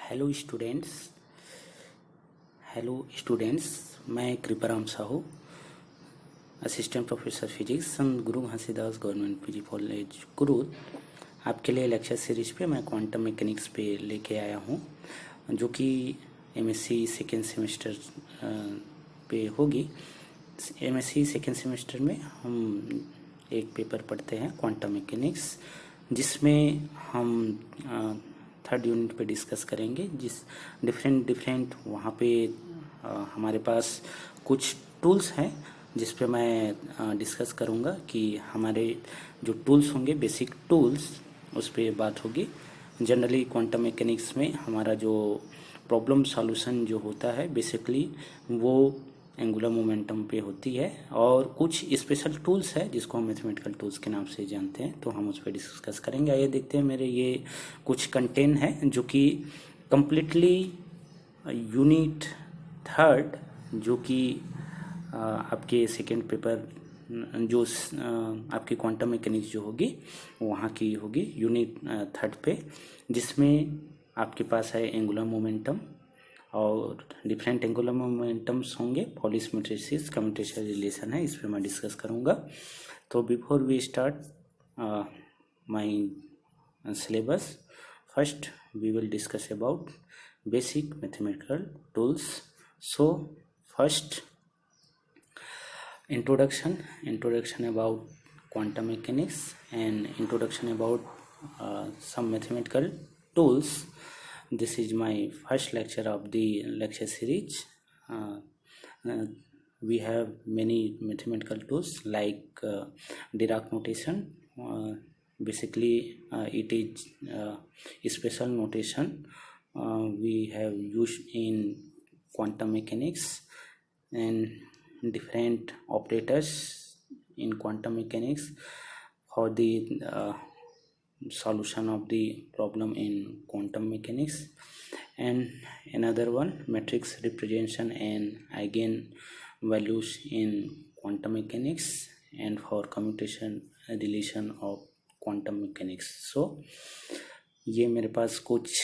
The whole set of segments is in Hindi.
हेलो स्टूडेंट्स हेलो स्टूडेंट्स मैं Kriparam Sahu assistant professor physics संत गुरु Ghasidas government PG college Kurud आपके लिए लेक्चर सीरीज पे मैं क्वांटम मैकेनिक्स पे लेके आया हूँ जो कि एमएससी सेकेंड सेमेस्टर पे होगी। एमएससी सेकेंड सेमेस्टर में हम एक पेपर पढ़ते हैं क्वांटम मैकेनिक्स, जिसमें हम थर्ड यूनिट पे डिस्कस करेंगे। जिस डिफरेंट वहाँ पे हमारे पास कुछ टूल्स हैं जिस पे मैं डिस्कस करूँगा कि हमारे जो टूल्स होंगे बेसिक टूल्स उस पे बात होगी। जनरली क्वांटम मैकेनिक्स में हमारा जो प्रॉब्लम सॉल्यूशन जो होता है बेसिकली वो एंगुलर मोमेंटम पे होती है, और कुछ स्पेशल टूल्स है जिसको हम मैथमेटिकल टूल्स के नाम से जानते हैं, तो हम उस पर डिस्कस करेंगे। आइए देखते हैं मेरे ये कुछ कंटेंट है जो कि कम्प्लीटली यूनिट थर्ड जो कि आपके सेकेंड पेपर जो आपकी क्वांटम मैकेनिक्स जो होगी वहाँ की होगी यूनिट थर्ड पे, जिसमें आपके पास है एंगुलर मोमेंटम और डिफरेंट एंगुलर मोमेंटम्स होंगे, पॉलिश मैट्रिसेस, कम्यूटेशन रिलेशन है, इस पर मैं डिस्कस करूँगा। तो before we start my syllabus, first we will discuss about basic mathematical tools. So first introduction about quantum mechanics and introduction about some mathematical tools. This is my first lecture of the lecture series. We have many mathematical tools like Dirac notation. Basically it is a special notation we have used in quantum mechanics, and different operators in quantum mechanics for the solution of the problem in quantum mechanics. And another one, matrix representation and eigen values in quantum mechanics and for commutation relation of quantum mechanics. So ये मेरे पास कुछ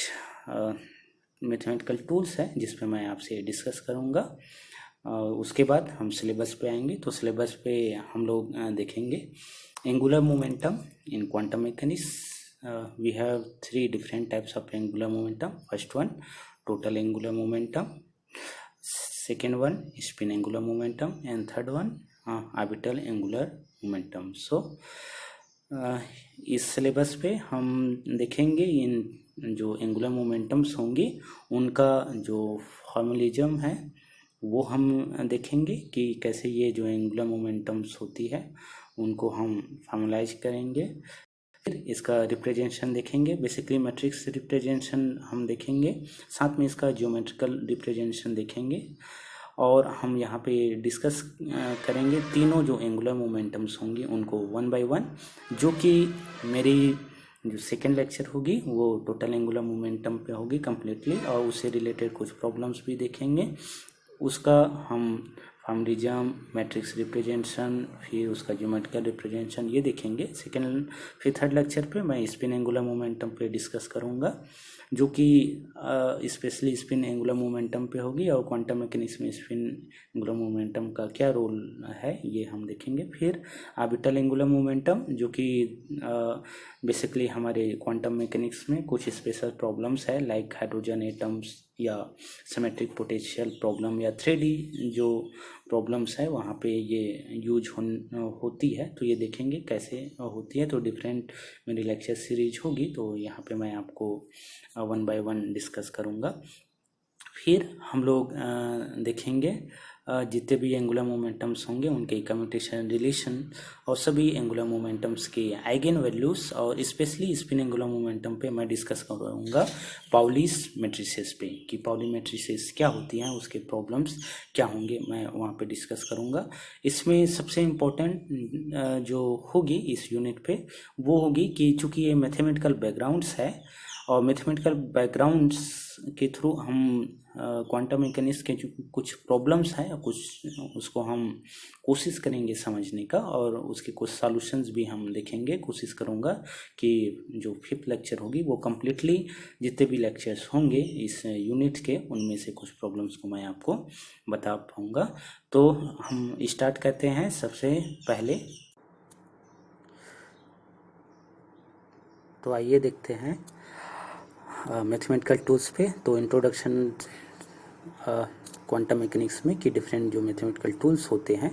मैथमेटिकल टूल्स है जिस पे मैं आपसे डिस्कस करूँगा। उसके बाद हम सिलेबस पे आएंगे। तो सिलेबस पे हम लोग देखेंगे angular momentum in quantum mechanics. We have 3 different types of angular momentum. First one total angular momentum, second one spin angular momentum, and third one orbital angular momentum. So इस सिलेबस पे हम देखेंगे इन जो एंगुलर मोमेंटम्स होंगी उनका जो फॉर्मलिज्म है वो हम देखेंगे कि कैसे ये जो एंगुलर मोमेंटम्स होती है उनको हम फॉर्मलाइज करेंगे। फिर इसका रिप्रेजेंटेशन देखेंगे, बेसिकली मैट्रिक्स रिप्रेजेंटेशन हम देखेंगे, साथ में इसका ज्योमेट्रिकल रिप्रेजेंटेशन देखेंगे, और हम यहाँ पे डिस्कस करेंगे तीनों जो एंगुलर मोमेंटम्स होंगी उनको वन बाय वन, जो कि मेरी जो सेकेंड लेक्चर होगी वो टोटल एंगुलर मोमेंटम पे होगी कम्प्लीटली, और उससे रिलेटेड कुछ प्रॉब्लम्स भी देखेंगे। उसका हम फॉर्मलिज्म, मैट्रिक्स रिप्रेजेंटेशन, फिर उसका ज्योमेट्रिकल रिप्रेजेंटेशन ये देखेंगे। सेकेंड फिर थर्ड लेक्चर पे मैं स्पिन एंगुलर मोमेंटम पे डिस्कस करूँगा, जो कि स्पेशली स्पिन एंगुलर मोमेंटम पे होगी, और क्वांटम मैकेनिक्स में स्पिन एंगुलर मोमेंटम का क्या रोल है ये हम देखेंगे। फिर ऑर्बिटल एंगुलर मोमेंटम, जो कि बेसिकली हमारे क्वांटम मैकेनिक्स में कुछ स्पेशल प्रॉब्लम्स है लाइक हाइड्रोजन एटम्स या सिमेट्रिक पोटेंशियल प्रॉब्लम या 3D जो प्रॉब्लम्स है वहाँ पे ये यूज होती है, तो ये देखेंगे कैसे होती है। तो डिफरेंट मेरी लेक्चर सीरीज होगी, तो यहाँ पे मैं आपको वन बाय वन डिस्कस करूँगा। फिर हम लोग देखेंगे जितने भी एंगुलर मोमेंटम्स होंगे उनके कम्यूटेशन रिलेशन, और सभी एंगुलर मोमेंटम्स के आइगन वैल्यूज, और स्पेशली स्पिन एंगुलर मोमेंटम पे मैं डिस्कस करूँगा पाउलिश मैट्रिसेस पे कि पाउली मैट्रिसेस क्या होती हैं, उसके प्रॉब्लम्स क्या होंगे, मैं वहाँ पे डिस्कस करूँगा। इसमें सबसे इम्पोर्टेंट जो होगी इस यूनिट पे वो होगी कि चूँकि ये मैथमेटिकल बैकग्राउंड्स है और मैथमेटिकल बैकग्राउंड्स के थ्रू हम क्वांटम मैकेनिक्स के जो कुछ प्रॉब्लम्स हैं कुछ उसको हम कोशिश करेंगे समझने का, और उसके कुछ सॉल्यूशंस भी हम देखेंगे। कोशिश करूँगा कि जो 5th लेक्चर होगी वो कम्प्लीटली जितने भी लेक्चर्स होंगे इस यूनिट के उनमें से कुछ प्रॉब्लम्स को मैं आपको बता पाऊँगा। तो हम स्टार्ट करते हैं सबसे पहले। तो आइए देखते हैं मैथमेटिकल टूल्स पे। तो इंट्रोडक्शन क्वांटम मैकेनिक्स में कि डिफरेंट जो मैथमेटिकल टूल्स होते हैं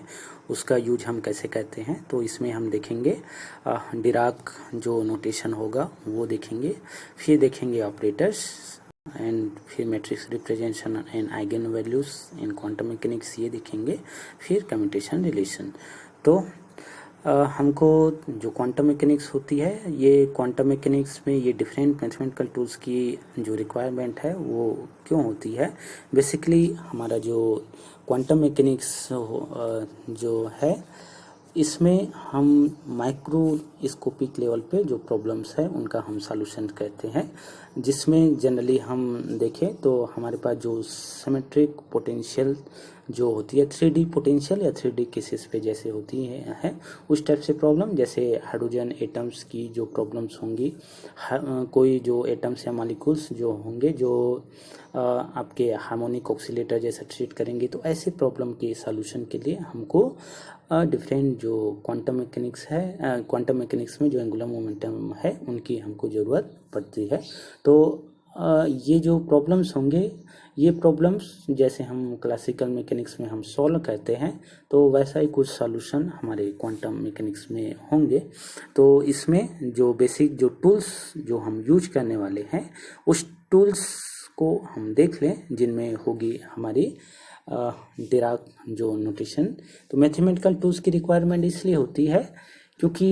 उसका यूज हम कैसे करते हैं। तो इसमें हम देखेंगे डिराक जो नोटेशन होगा वो देखेंगे, फिर देखेंगे ऑपरेटर्स एंड फिर matrix representation and eigen values in quantum mechanics ये देखेंगे, फिर कम्यूटेशन रिलेशन। तो हमको जो क्वांटम मैकेनिक्स होती है, ये क्वांटम मैकेनिक्स में ये डिफरेंट मैथमेटिकल टूल्स की जो रिक्वायरमेंट है वो क्यों होती है। बेसिकली हमारा जो क्वांटम मैकेनिक्स जो है इसमें हम माइक्रोस्कोपिक लेवल पे जो प्रॉब्लम्स है उनका हम सॉल्यूशन करते हैं, जिसमें जनरली हम देखें तो हमारे पास जो सिमेट्रिक पोटेंशियल जो होती है 3D पोटेंशियल या 3D केसेस पे जैसे होती है उस टाइप से प्रॉब्लम, जैसे हाइड्रोजन एटम्स की जो प्रॉब्लम्स होंगी, कोई जो एटम्स या मॉलिक्यूल्स जो होंगे जो आपके हार्मोनिक ऑक्सीलेटर जैसा ट्रीट करेंगे, तो ऐसे प्रॉब्लम के सॉल्यूशन के लिए हमको डिफरेंट जो क्वांटम मैकेनिक्स है, क्वांटम मैकेनिक्स में जो एंगुलर मोमेंटम है उनकी हमको ज़रूरत पड़ती है। तो ये जो प्रॉब्लम्स होंगे, ये प्रॉब्लम्स जैसे हम क्लासिकल मैकेनिक्स में हम सॉल्व करते हैं तो वैसा ही कुछ सॉल्यूशन हमारे क्वांटम मैकेनिक्स में होंगे। तो इसमें जो बेसिक जो टूल्स जो हम यूज करने वाले हैं उस टूल्स को हम देख लें, जिनमें होगी हमारी डिराक जो नोटेशन। तो मैथमेटिकल टूल्स की रिक्वायरमेंट इसलिए होती है क्योंकि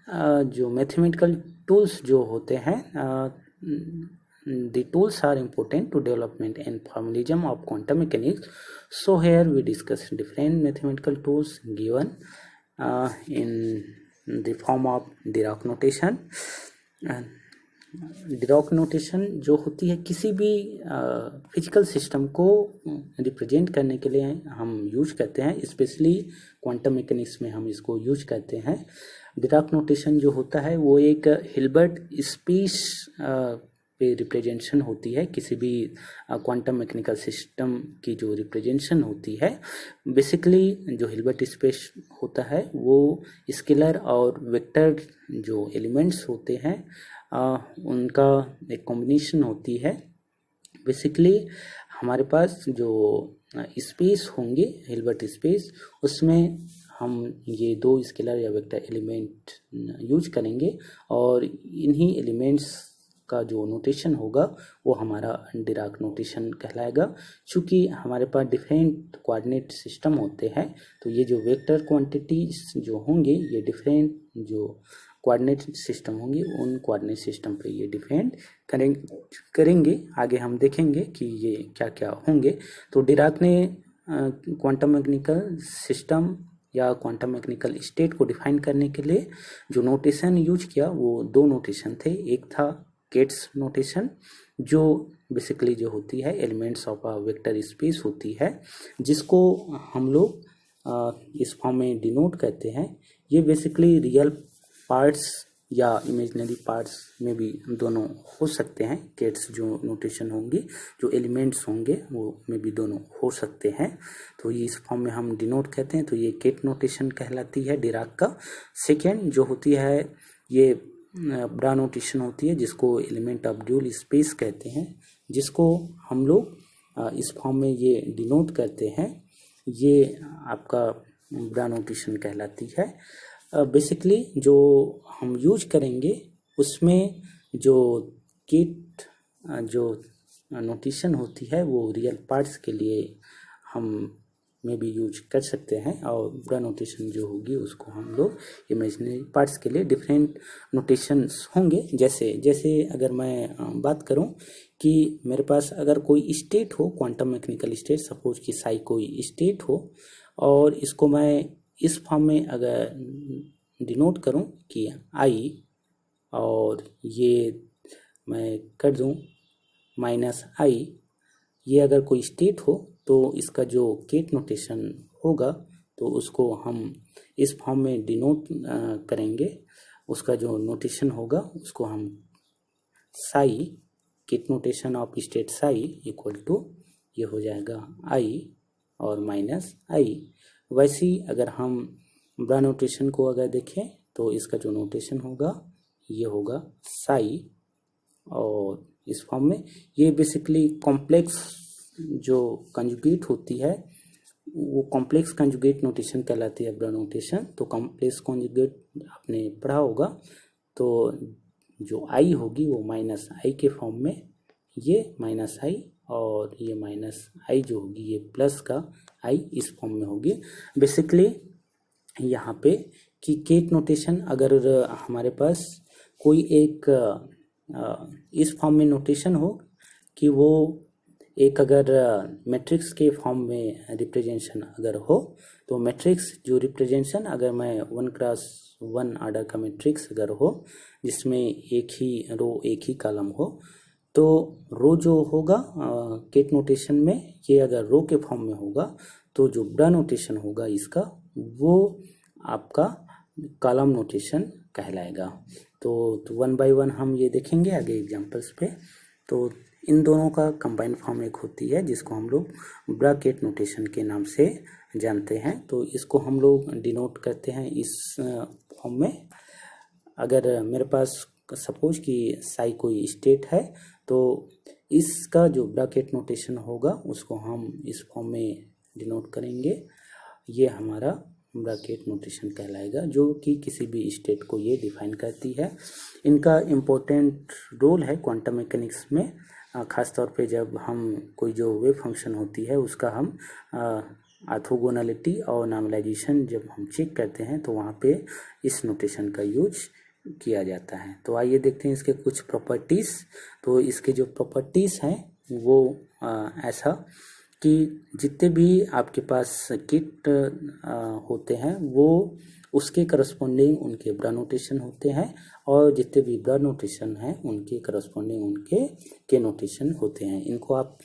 जो मैथमेटिकल टूल्स जो होते हैं the tools are important to development and formalism of quantum mechanics. So here we discuss different mathematical tools given in the form of Dirac notation. Dirac notation जो होती है किसी भी फिजिकल सिस्टम को रिप्रेजेंट करने के लिए हम यूज करते हैं, स्पेशली क्वांटम मैकेनिक्स में हम इसको यूज करते हैं। डिराक नोटेशन जो होता है वो एक हिल्बर्ट स्पेस पे रिप्रेजेंटेशन होती है, किसी भी क्वांटम मैकेनिकल सिस्टम की जो रिप्रेजेंटेशन होती है। बेसिकली जो हिल्बर्ट स्पेस होता है वो स्केलर और वेक्टर जो एलिमेंट्स होते हैं उनका एक कॉम्बिनेशन होती है। बेसिकली हमारे पास जो स्पेस होंगे हिल्बर्ट स्पेस, उसमें हम ये दो स्केलर या वेक्टर एलिमेंट यूज करेंगे और इन्हीं एलिमेंट्स का जो नोटेशन होगा वो हमारा डिराक नोटेशन कहलाएगा। चूँकि हमारे पास डिफरेंट कोऑर्डिनेट सिस्टम होते हैं तो ये जो वेक्टर क्वांटिटीज जो होंगे ये डिफरेंट जो कोऑर्डिनेट सिस्टम होंगे उन कोऑर्डिनेट सिस्टम पे ये डिपेंड करेंगे। आगे हम देखेंगे कि ये क्या क्या होंगे। तो डिराक ने क्वांटम मैकेनिकल सिस्टम या क्वांटम मैकेनिकल स्टेट को डिफाइन करने के लिए जो नोटेशन यूज किया वो दो नोटेशन थे। एक था केट्स नोटेशन जो बेसिकली जो होती है elements of a vector space होती है, जिसको हम लोग इस फॉर्म में डिनोट करते हैं। ये बेसिकली रियल पार्ट्स या इमेजिनरी पार्ट्स में भी दोनों हो सकते हैं। केट्स जो नोटेशन होंगी जो एलिमेंट्स होंगे वो में भी दोनों हो सकते हैं। तो ये इस फॉर्म में हम डिनोट करते हैं। तो ये केट नोटेशन कहलाती है डिराक का। सेकेंड जो होती है ये ब्रा नोटेशन होती है, जिसको एलिमेंट ऑफ ड्यूल स्पेस कहते हैं, जिसको हम लोग इस फॉर्म में ये डिनोट करते हैं। ये आपका ब्रा नोटेशन कहलाती है। बेसिकली जो हम यूज करेंगे उसमें जो केट जो नोटेशन होती है वो रियल पार्ट्स के लिए हम में भी यूज कर सकते हैं, और ब्रा नोटेशन जो होगी उसको हम लोग इमेजिनरी पार्ट्स के लिए डिफरेंट नोटेशंस होंगे। जैसे जैसे अगर मैं बात करूं कि मेरे पास अगर कोई स्टेट हो, क्वांटम मैकेनिकल स्टेट, सपोज कि साई कोई स्टेट हो, और इसको मैं इस फॉर्म में अगर डिनोट करूं कि आई, और ये मैं कर दूं माइनस आई, ये अगर कोई स्टेट हो तो इसका जो केट नोटेशन होगा तो उसको हम इस फॉर्म में डिनोट करेंगे। उसका जो नोटेशन होगा उसको हम psi, ket notation of state psi equal to ये हो जाएगा आई और माइनस आई। वैसे ही अगर हम बड़ा नोटेशन को अगर देखें तो इसका जो नोटेशन होगा ये होगा साई, और इस फॉर्म में ये बेसिकली कॉम्प्लेक्स जो कंजुगेट होती है वो कॉम्प्लेक्स कंजुगेट नोटेशन कहलाती है बड़ा नोटेशन। तो कॉम्प्लेक्स कंजुगेट आपने पढ़ा होगा, तो जो आई होगी वो माइनस आई के फॉर्म में, ये माइनस आई और ये माइनस आई जो होगी ये प्लस का आई इस फॉर्म में होगी। बेसिकली यहाँ पे कि केट नोटेशन अगर हमारे पास कोई एक इस फॉर्म में नोटेशन हो कि वो एक अगर मैट्रिक्स के फॉर्म में रिप्रेजेंटेशन अगर हो, तो मैट्रिक्स जो रिप्रेजेंटेशन अगर मैं 1x1 आर्डर का मैट्रिक्स अगर हो जिसमें एक ही रो एक ही कॉलम हो, तो रो जो होगा केट नोटेशन में ये अगर रो के फॉर्म में होगा तो जो बड़ा नोटेशन होगा इसका वो आपका कॉलम नोटेशन कहलाएगा। तो 1 बाय 1 हम ये देखेंगे आगे एग्जांपल्स पे। तो इन दोनों का कंबाइंड फॉर्म एक होती है जिसको हम लोग ब्रैकेट नोटेशन के नाम से जानते हैं। तो इसको हम लोग डिनोट करते हैं इस फॉर्म में। अगर मेरे पास सपोज कि साई कोई स्टेट है तो इसका जो ब्रैकेट नोटेशन होगा उसको हम इस फॉर्म में डिनोट करेंगे। ये हमारा ब्रैकेट नोटेशन कहलाएगा जो कि किसी भी स्टेट को ये डिफाइन करती है। इनका इम्पोर्टेंट रोल है क्वांटम मैकेनिक्स में, ख़ास तौर पे जब हम कोई जो वेव फंक्शन होती है उसका हम ऑर्थोगोनैलिटी और नॉर्मलाइजेशन जब हम चेक करते हैं तो वहाँ पे इस नोटेशन का यूज किया जाता है। तो आइए देखते हैं इसके कुछ प्रॉपर्टीज़। तो इसके जो प्रॉपर्टीज़ हैं वो ऐसा कि जितने भी आपके पास किट होते हैं वो उसके करस्पॉन्डिंग उनके ब्रा नोटेशन होते हैं, और जितने भी ब्रा नोटेशन हैं उनके करस्पॉन्डिंग उनके के नोटेशन होते हैं। इनको आप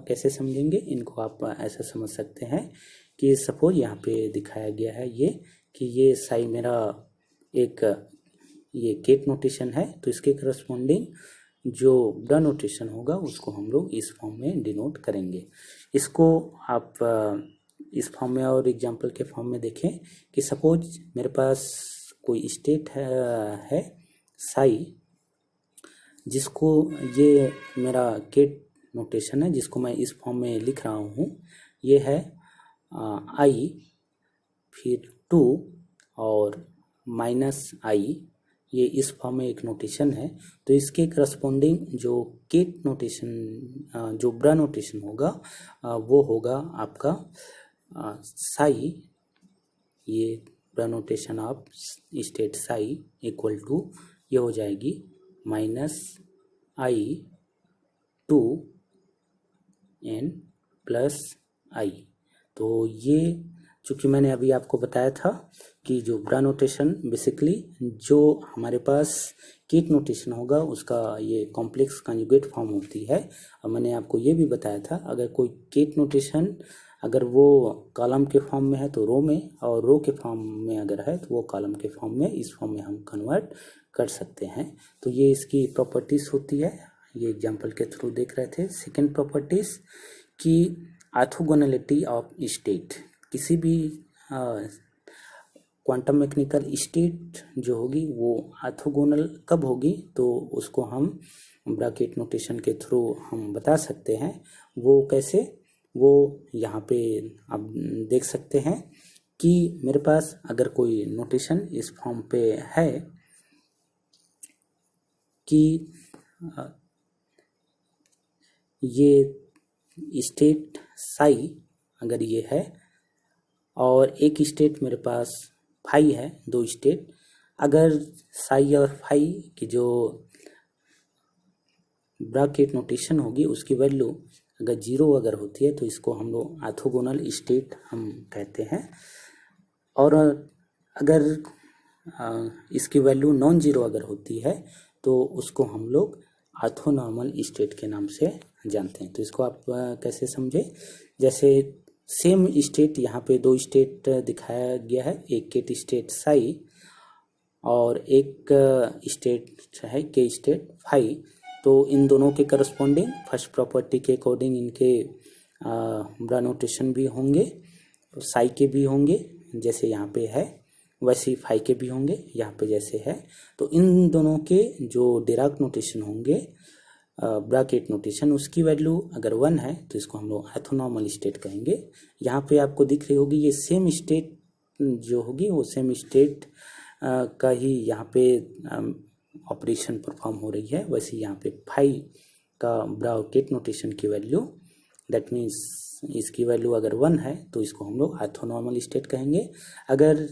कैसे समझेंगे? इनको आप ऐसा समझ सकते हैं कि सपोज यहाँ पे दिखाया गया है ये कि ये साई मेरा एक ये केट नोटेशन है, तो इसके करस्पॉन्डिंग जो ब्रा नोटेशन होगा उसको हम लोग इस फॉर्म में डिनोट करेंगे। इसको आप इस फॉर्म में और एग्जांपल के फॉर्म में देखें कि सपोज मेरे पास कोई स्टेट है साई, जिसको ये मेरा केट नोटेशन है जिसको मैं इस फॉर्म में लिख रहा हूँ। ये है आई फिर 2 और माइनस आई, ये इस फॉर्म में एक नोटेशन है। तो इसके करस्पॉन्डिंग जो केट नोटेशन जो ब्रा नोटेशन होगा वो होगा आपका साई, ये bra notation of state psi equal to ये हो जाएगी minus i 2 n plus i. तो ये चूँकि मैंने अभी आपको बताया था कि जो ब्रा नोटेशन बेसिकली जो हमारे पास केट नोटेशन होगा उसका ये कॉम्प्लेक्स कंजुगेट फॉर्म होती है। और मैंने आपको ये भी बताया था अगर कोई केट नोटेशन अगर वो कॉलम के फॉर्म में है तो रो में, और रो के फॉर्म में अगर है तो वो कॉलम के फॉर्म में, इस फॉर्म में हम कन्वर्ट कर सकते हैं। तो ये इसकी प्रॉपर्टीज़ होती है, ये एग्जाम्पल के थ्रू देख रहे थे। सेकेंड प्रॉपर्टीज़ की ऑर्थोगोनैलिटी ऑफ स्टेट, किसी भी क्वांटम मैकेनिकल स्टेट जो होगी वो ऑर्थोगोनल कब होगी तो उसको हम ब्रैकेट नोटेशन के थ्रू हम बता सकते हैं। वो कैसे? वो यहाँ पे आप देख सकते हैं कि मेरे पास अगर कोई नोटेशन इस फॉर्म पे है कि ये स्टेट साई अगर ये है और एक स्टेट मेरे पास फाई है, दो स्टेट, अगर साई और फाई की जो ब्रैकेट नोटेशन होगी उसकी वैल्यू अगर 0 अगर होती है तो इसको हम लोग ऑर्थोगोनल स्टेट हम कहते हैं। और अगर इसकी वैल्यू नॉन जीरो अगर होती है तो उसको हम लोग ऑर्थोनॉर्मल स्टेट के नाम से जानते हैं। तो इसको आप कैसे समझे, जैसे सेम स्टेट यहाँ पे दो स्टेट दिखाया गया है, एक केट स्टेट साई और एक स्टेट है के स्टेट फाई। तो इन दोनों के करस्पॉन्डिंग फर्स्ट प्रॉपर्टी के अकॉर्डिंग इनके ब्रा नोटेशन भी होंगे, साई के भी होंगे जैसे यहाँ पे है, वैसे ही फाई के भी होंगे यहाँ पे जैसे है। तो इन दोनों के जो डिराक नोटेशन होंगे ब्रैकेट नोटेशन, उसकी वैल्यू अगर 1 है तो इसको हम लोग ऑर्थोनॉर्मल स्टेट कहेंगे। यहाँ पे आपको दिख रही होगी ये सेम स्टेट जो होगी वो सेम स्टेट का ही यहाँ पे ऑपरेशन परफॉर्म हो रही है। वैसे यहाँ पे फाई का ब्रैकेट नोटेशन की वैल्यू, दैट मीन्स इसकी वैल्यू अगर 1 है तो इसको हम लोग ऑर्थोनॉर्मल स्टेट कहेंगे। अगर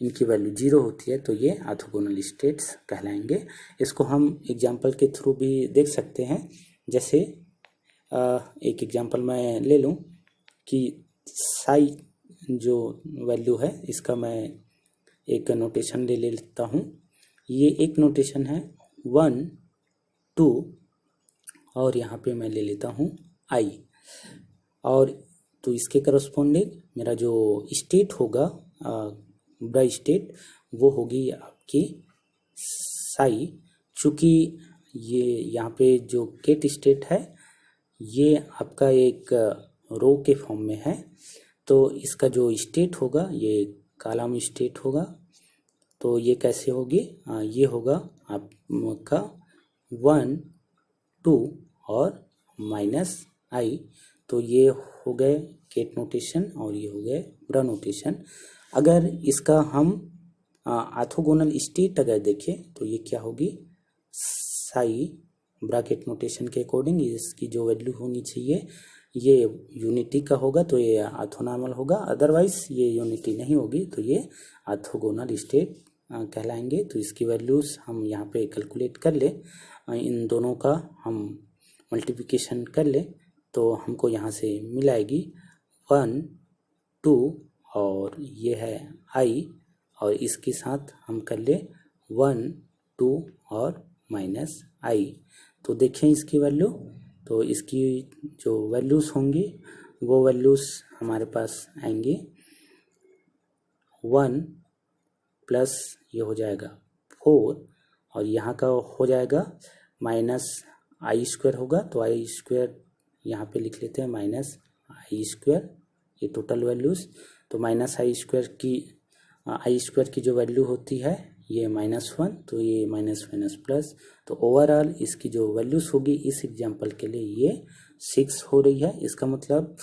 इनकी वैल्यू 0 होती है तो ये ऑर्थोगोनल स्टेट्स कहलाएंगे। इसको हम एग्जांपल के थ्रू भी देख सकते हैं। जैसे एक एग्जांपल मैं ले लूँ कि साई जो वैल्यू है इसका मैं एक नोटेशन ले लेता हूँ। ये एक नोटेशन है 1 2 और यहाँ पे मैं ले लेता हूँ आई, और तो इसके करस्पॉन्डिंग मेरा जो स्टेट होगा ब्रा स्टेट वो होगी आपकी साई। चूँकि ये यहाँ पे जो केट स्टेट है ये आपका एक रो के फॉर्म में है, तो इसका जो स्टेट होगा ये कॉलम स्टेट होगा। तो ये कैसे होगी, ये होगा आपका 1 2 और माइनस आई। तो ये हो गए केट नोटेशन और ये हो गए ब्रा नोटेशन। अगर इसका हम ऑर्थोगोनल स्टेट अगर देखें तो ये क्या होगी, साई ब्रैकेट नोटेशन के अकॉर्डिंग इसकी जो वैल्यू होनी चाहिए ये यूनिटी का होगा तो ये ऑर्थोनॉर्मल होगा, अदरवाइज ये यूनिटी नहीं होगी तो ये ऑर्थोगोनल स्टेट कहलाएंगे। तो इसकी वैल्यूज हम यहाँ पे कैलकुलेट कर ले, इन दोनों का हम मल्टीप्लिकेशन कर ले तो हमको यहाँ से मिलाएगी 1 2 और ये है आई, और इसके साथ हम कर ले 1 2 और माइनस आई। तो देखें इसकी वैल्यू, तो इसकी जो वैल्यूज़ होंगी वो वैल्यूज़ हमारे पास आएंगी 1 प्लस ये हो जाएगा 4 और यहाँ का हो जाएगा माइनस आई स्क्वायर होगा, तो आई स्क्वायर यहाँ पे लिख लेते हैं माइनस आई स्क्वायर, ये टोटल वैल्यूज़। तो माइनस आई स्क्वायर की जो वैल्यू होती है ये -1, तो ये माइनस माइनस प्लस, तो ओवरऑल इसकी जो वैल्यूज़ होगी इस एग्जांपल के लिए ये 6 हो रही है। इसका मतलब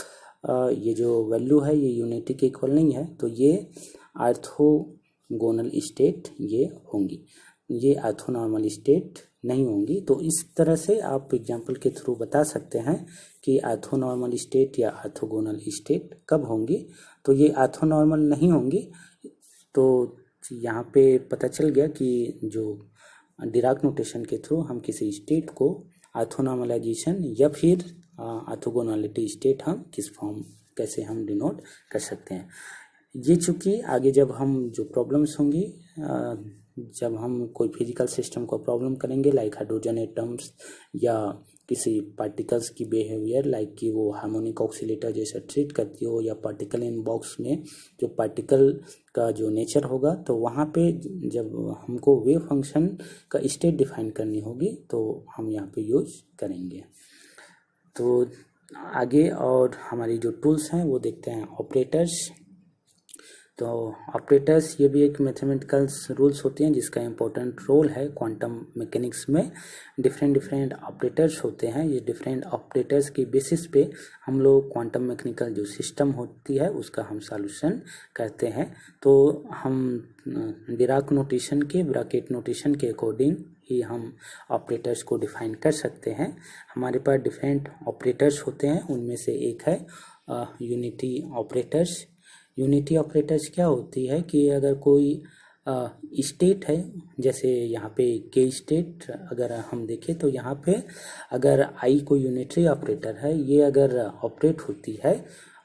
ये जो वैल्यू है ये यूनिटी के इक्वल नहीं है, तो ये ऑर्थोगोनल स्टेट ये होंगी, ये ऑर्थोनॉर्मल स्टेट नहीं होंगी। तो इस तरह से आप एग्जांपल के थ्रू बता सकते हैं कि ऑर्थोनॉर्मल स्टेट या ऑर्थोगोनल स्टेट कब होंगी। तो ये ऑर्थोनॉर्मल नहीं होंगी, तो यहाँ पे पता चल गया कि जो डिराक नोटेशन के थ्रू हम किसी स्टेट को ऑर्थोनॉर्मलाइजेशन या फिर ऑर्थोगोनलिटी स्टेट हम किस फॉर्म कैसे हम डिनोट कर सकते हैं। ये चूँकि आगे जब हम जो प्रॉब्लम्स होंगी, जब हम कोई फिजिकल सिस्टम को प्रॉब्लम करेंगे लाइक हाइड्रोजन एटम्स या किसी पार्टिकल्स की बिहेवियर लाइक कि वो हार्मोनिक ऑक्सीलेटर जैसा ट्रीट करती हो, या पार्टिकल इन बॉक्स में जो पार्टिकल का जो नेचर होगा, तो वहाँ पे जब हमको वेव फंक्शन का स्टेट डिफाइन करनी होगी तो हम यहाँ पे यूज करेंगे। तो आगे और हमारी जो टूल्स हैं वो देखते हैं ऑपरेटर्स। तो ऑपरेटर्स ये भी एक मैथमेटिकल्स रूल्स होती हैं जिसका इम्पोर्टेंट रोल है क्वांटम मैकेनिक्स में। डिफरेंट ऑपरेटर्स होते हैं, ये डिफरेंट ऑपरेटर्स की बेसिस पे हम लोग क्वांटम मैकेनिकल जो सिस्टम होती है उसका हम सॉल्यूशन करते हैं। तो हम डिराक नोटेशन के ब्रैकेट नोटेशन के अकॉर्डिंग ही हम ऑपरेटर्स को डिफाइन कर सकते हैं। हमारे पास डिफरेंट ऑपरेटर्स होते हैं, उनमें से एक है यूनिटी ऑपरेटर्स। यूनिटी ऑपरेटर्स क्या होती है कि अगर कोई स्टेट है, जैसे यहाँ पे के स्टेट अगर हम देखें तो यहाँ पे अगर आई कोई यूनिटरी ऑपरेटर है, ये अगर ऑपरेट होती है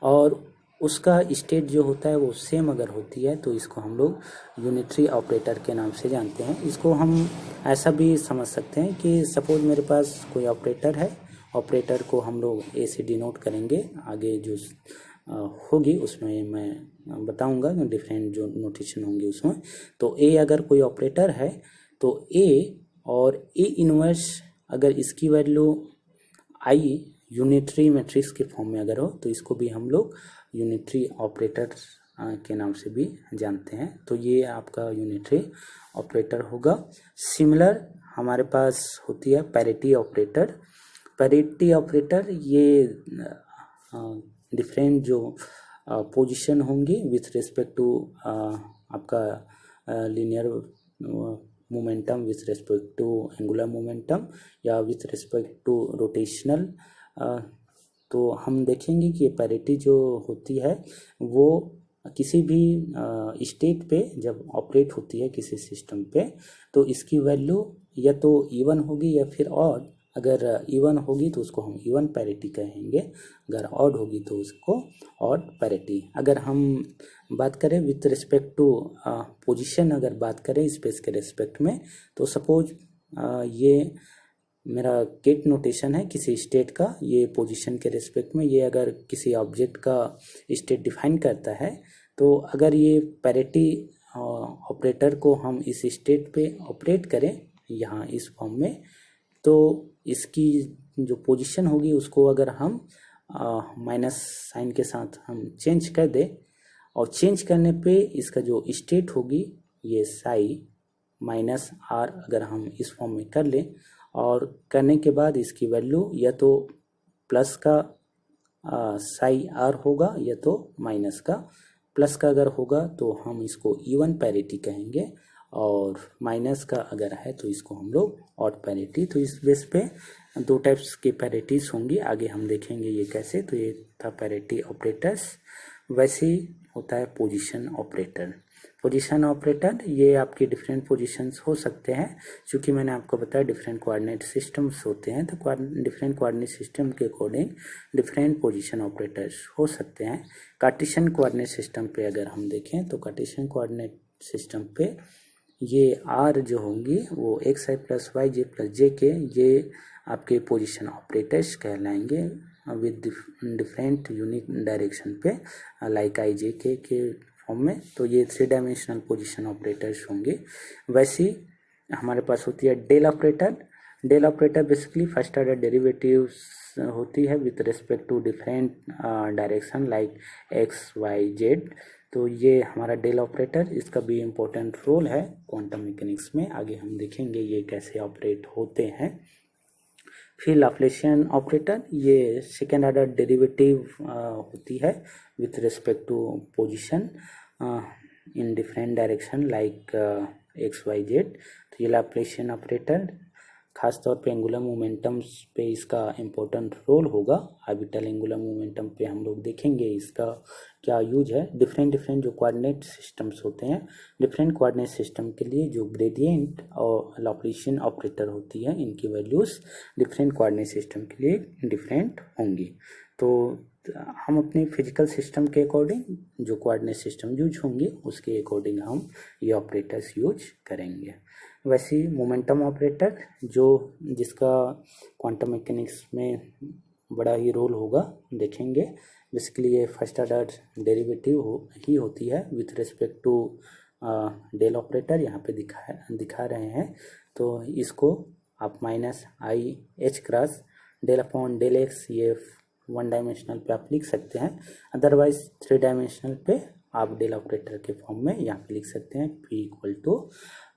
और उसका स्टेट जो होता है वो सेम अगर होती है तो इसको हम लोग यूनिटरी ऑपरेटर के नाम से जानते हैं। इसको हम ऐसा भी समझ सकते हैं कि सपोज मेरे पास कोई ऑपरेटर है, ऑपरेटर को हम लोग ए से डिनोट करेंगे, आगे जो होगी उसमें मैं बताऊंगा डिफरेंट जो नोटेशन होंगी उसमें। तो ए अगर कोई ऑपरेटर है तो ए और ए इनवर्स अगर इसकी वैल्यू आई यूनिटरी मैट्रिक्स के फॉर्म में अगर हो तो इसको भी हम लोग यूनिटरी ऑपरेटर के नाम से भी जानते हैं। तो ये आपका यूनिटरी ऑपरेटर होगा। सिमिलर हमारे पास होती है पैरिटी ऑपरेटर। पैरिटी ऑपरेटर ये डिफरेंट जो पोजीशन होंगी विथ रिस्पेक्ट टू आपका linear momentum with respect to angular momentum या विथ रिस्पेक्ट टू रोटेशनल। तो हम देखेंगे कि पैरिटी जो होती है वो किसी भी स्टेट पे जब ऑपरेट होती है किसी सिस्टम पे तो इसकी वैल्यू या तो इवन होगी या फिर ऑड। अगर इवन होगी तो उसको हम इवन पैरिटी कहेंगे, अगर ऑड होगी तो उसको ऑड पैरिटी। अगर हम बात करें विथ रिस्पेक्ट टू पोजीशन, अगर बात करें स्पेस के रिस्पेक्ट में, तो सपोज ये मेरा गेट नोटेशन है किसी स्टेट का, ये पोजीशन के रिस्पेक्ट में ये अगर किसी ऑब्जेक्ट का स्टेट डिफाइन करता है तो अगर ये पैरिटी ऑपरेटर को हम इस स्टेट पे ऑपरेट करें यहाँ इस फॉर्म में, तो इसकी जो पोजीशन होगी उसको अगर हम माइनस साइन के साथ हम चेंज कर दें और चेंज करने पे इसका जो स्टेट होगी ये साई माइनस आर अगर हम इस फॉर्म में कर लें और करने के बाद इसकी वैल्यू या तो प्लस का साई आर होगा या तो माइनस का। प्लस का अगर होगा तो हम इसको इवन पैरिटी कहेंगे और माइनस का अगर है तो इसको हम लोग ऑड पैरिटी। तो इस बेस पे दो टाइप्स की पैरिटीज होंगी, आगे हम देखेंगे ये कैसे। तो ये था पैरिटी ऑपरेटर्स। वैसे ही होता है पोजीशन ऑपरेटर। पोजीशन ऑपरेटर ये आपके डिफरेंट पोजीशंस हो सकते हैं, क्योंकि मैंने आपको बताया डिफरेंट कोऑर्डिनेट सिस्टम्स होते हैं, तो डिफरेंट कोऑर्डिनेट सिस्टम के अकॉर्डिंग डिफरेंट पोजीशन ऑपरेटर्स हो सकते हैं। कार्टेशियन कोऑर्डिनेट सिस्टम पे अगर हम देखें तो कार्टेशियन कोऑर्डिनेट सिस्टम पे ये आर जो होंगी वो x i plus y j plus j k ये आपके पोजीशन ऑपरेटर्स कहलाएंगे विद डिफरेंट यूनिक डायरेक्शन पे like i j k form में। तो ये 3 डायमेंशनल पोजीशन ऑपरेटर्स होंगे। वैसे हमारे पास होती है del operator. Del operator basically first order derivatives होती है with respect to different direction like x y z. तो ये हमारा डेल ऑपरेटर, इसका भी इम्पोर्टेंट रोल है क्वांटम मैकेनिक्स में, आगे हम देखेंगे ये कैसे ऑपरेट होते हैं। फिर लाप्लासियन ऑपरेटर ये सेकेंड ऑर्डर डेरिवेटिव होती है with respect to position in different direction like x y z. तो ये लाप्लासियन ऑपरेटर खासतौर पे एंगुलर मोमेंटम्स पे इसका इम्पोर्टेंट रोल होगा। ऑर्बिटल एंगुलर मोमेंटम पे हम लोग देखेंगे इसका क्या यूज है। डिफरेंट जो कोऑर्डिनेट सिस्टम्स होते हैं, डिफरेंट कोऑर्डिनेट सिस्टम के लिए जो ग्रेडियंट और लाप्लासियन ऑपरेटर होती है इनकी वैल्यूज डिफरेंट कोऑर्डिनेट सिस्टम के लिए डिफरेंट होंगी। तो हम अपने फिजिकल सिस्टम के अकॉर्डिंग जो कोऑर्डिनेट सिस्टम यूज होंगे उसके अकॉर्डिंग हम ये ऑपरेटर्स यूज करेंगे। वैसे ही मोमेंटम ऑपरेटर जो जिसका क्वांटम मैकेनिक्स में बड़ा ही रोल होगा देखेंगे। बेसिकली ये फर्स्ट ऑर्डर डेरिवेटिव ही होती है with respect to del operator, यहाँ पे दिखा रहे हैं। तो इसको आप minus i h cross del upon del x ये 1 डायमेंशनल पे आप लिख सकते हैं, अदरवाइज 3 डायमेंशनल पे आप डेल ऑपरेटर के फॉर्म में यहाँ पे लिख सकते हैं P equal to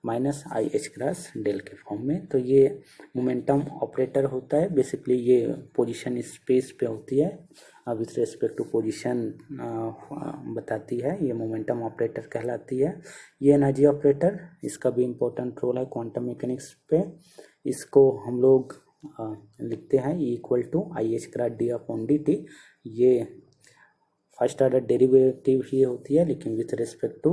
minus i h cross del के फॉर्म में। तो ये मोमेंटम ऑपरेटर होता है। बेसिकली ये पोजीशन स्पेस पे होती है विथ रिस्पेक्ट टू पोजीशन बताती है, ये मोमेंटम ऑपरेटर कहलाती है। ये एनर्जी ऑपरेटर, इसका भी इम्पोर्टेंट रोल है क्वांटम मैकेनिक्स पे। इसको हम लोग लिखते हैं E equal to i h cross d upon d t. ये फर्स्ट ऑर्डर डेरिवेटिव ही होती है लेकिन विथ रिस्पेक्ट टू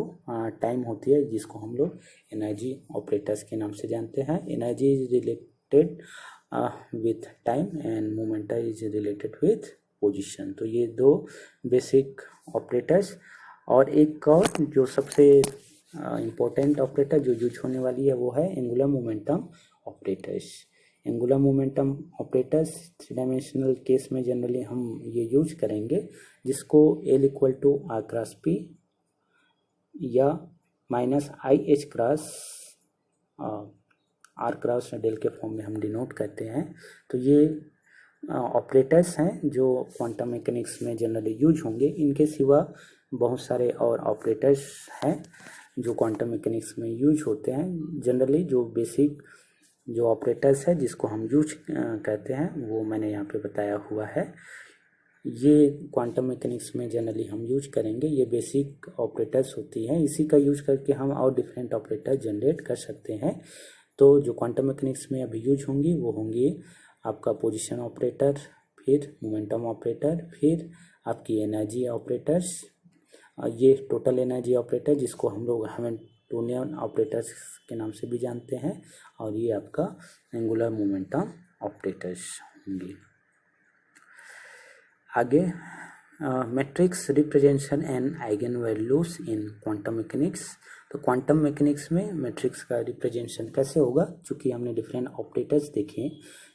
टाइम होती है, जिसको हम लोग एनर्जी ऑपरेटर्स के नाम से जानते हैं। Energy is related with time and momentum is related with position. तो ये दो बेसिक ऑपरेटर्स, और एक और जो सबसे इम्पोर्टेंट ऑपरेटर जो यूज होने वाली है वो है angular momentum operators. Angular momentum operators three dimensional case में जनरली हम ये यूज करेंगे, जिसको L equal to r cross p या minus i h cross r cross del के फॉर्म में हम डिनोट करते हैं। तो ये ऑपरेटर्स हैं जो क्वांटम मैकेनिक्स में जनरली यूज होंगे। इनके सिवा बहुत सारे और ऑपरेटर्स हैं जो क्वांटम मैकेनिक्स में यूज होते हैं। जनरली जो बेसिक जो ऑपरेटर्स है जिसको हम यूज कहते हैं वो मैंने यहाँ पे बताया हुआ है। ये क्वांटम मैकेनिक्स में जनरली हम यूज करेंगे। ये बेसिक ऑपरेटर्स होती हैं, इसी का यूज करके हम और डिफरेंट ऑपरेटर जनरेट कर सकते हैं। तो जो क्वांटम मैकेनिक्स में अभी यूज होंगी वो होंगी आपका पोजीशन ऑपरेटर, फिर मोमेंटम ऑपरेटर, फिर आपकी एनर्जी ऑपरेटर्स, ये टोटल एनर्जी ऑपरेटर जिसको हम लोग हैमिल्टोनियन ऑपरेटर्स के नाम से भी जानते हैं, और ये आपका एंगुलर मोमेंटम ऑपरेटर्स होंगे। आगे matrix representation and eigen values in quantum mechanics. तो क्वांटम मैकेनिक्स में मैट्रिक्स का रिप्रेजेंटेशन कैसे होगा, चूँकि हमने डिफरेंट ऑपरेटर्स देखे,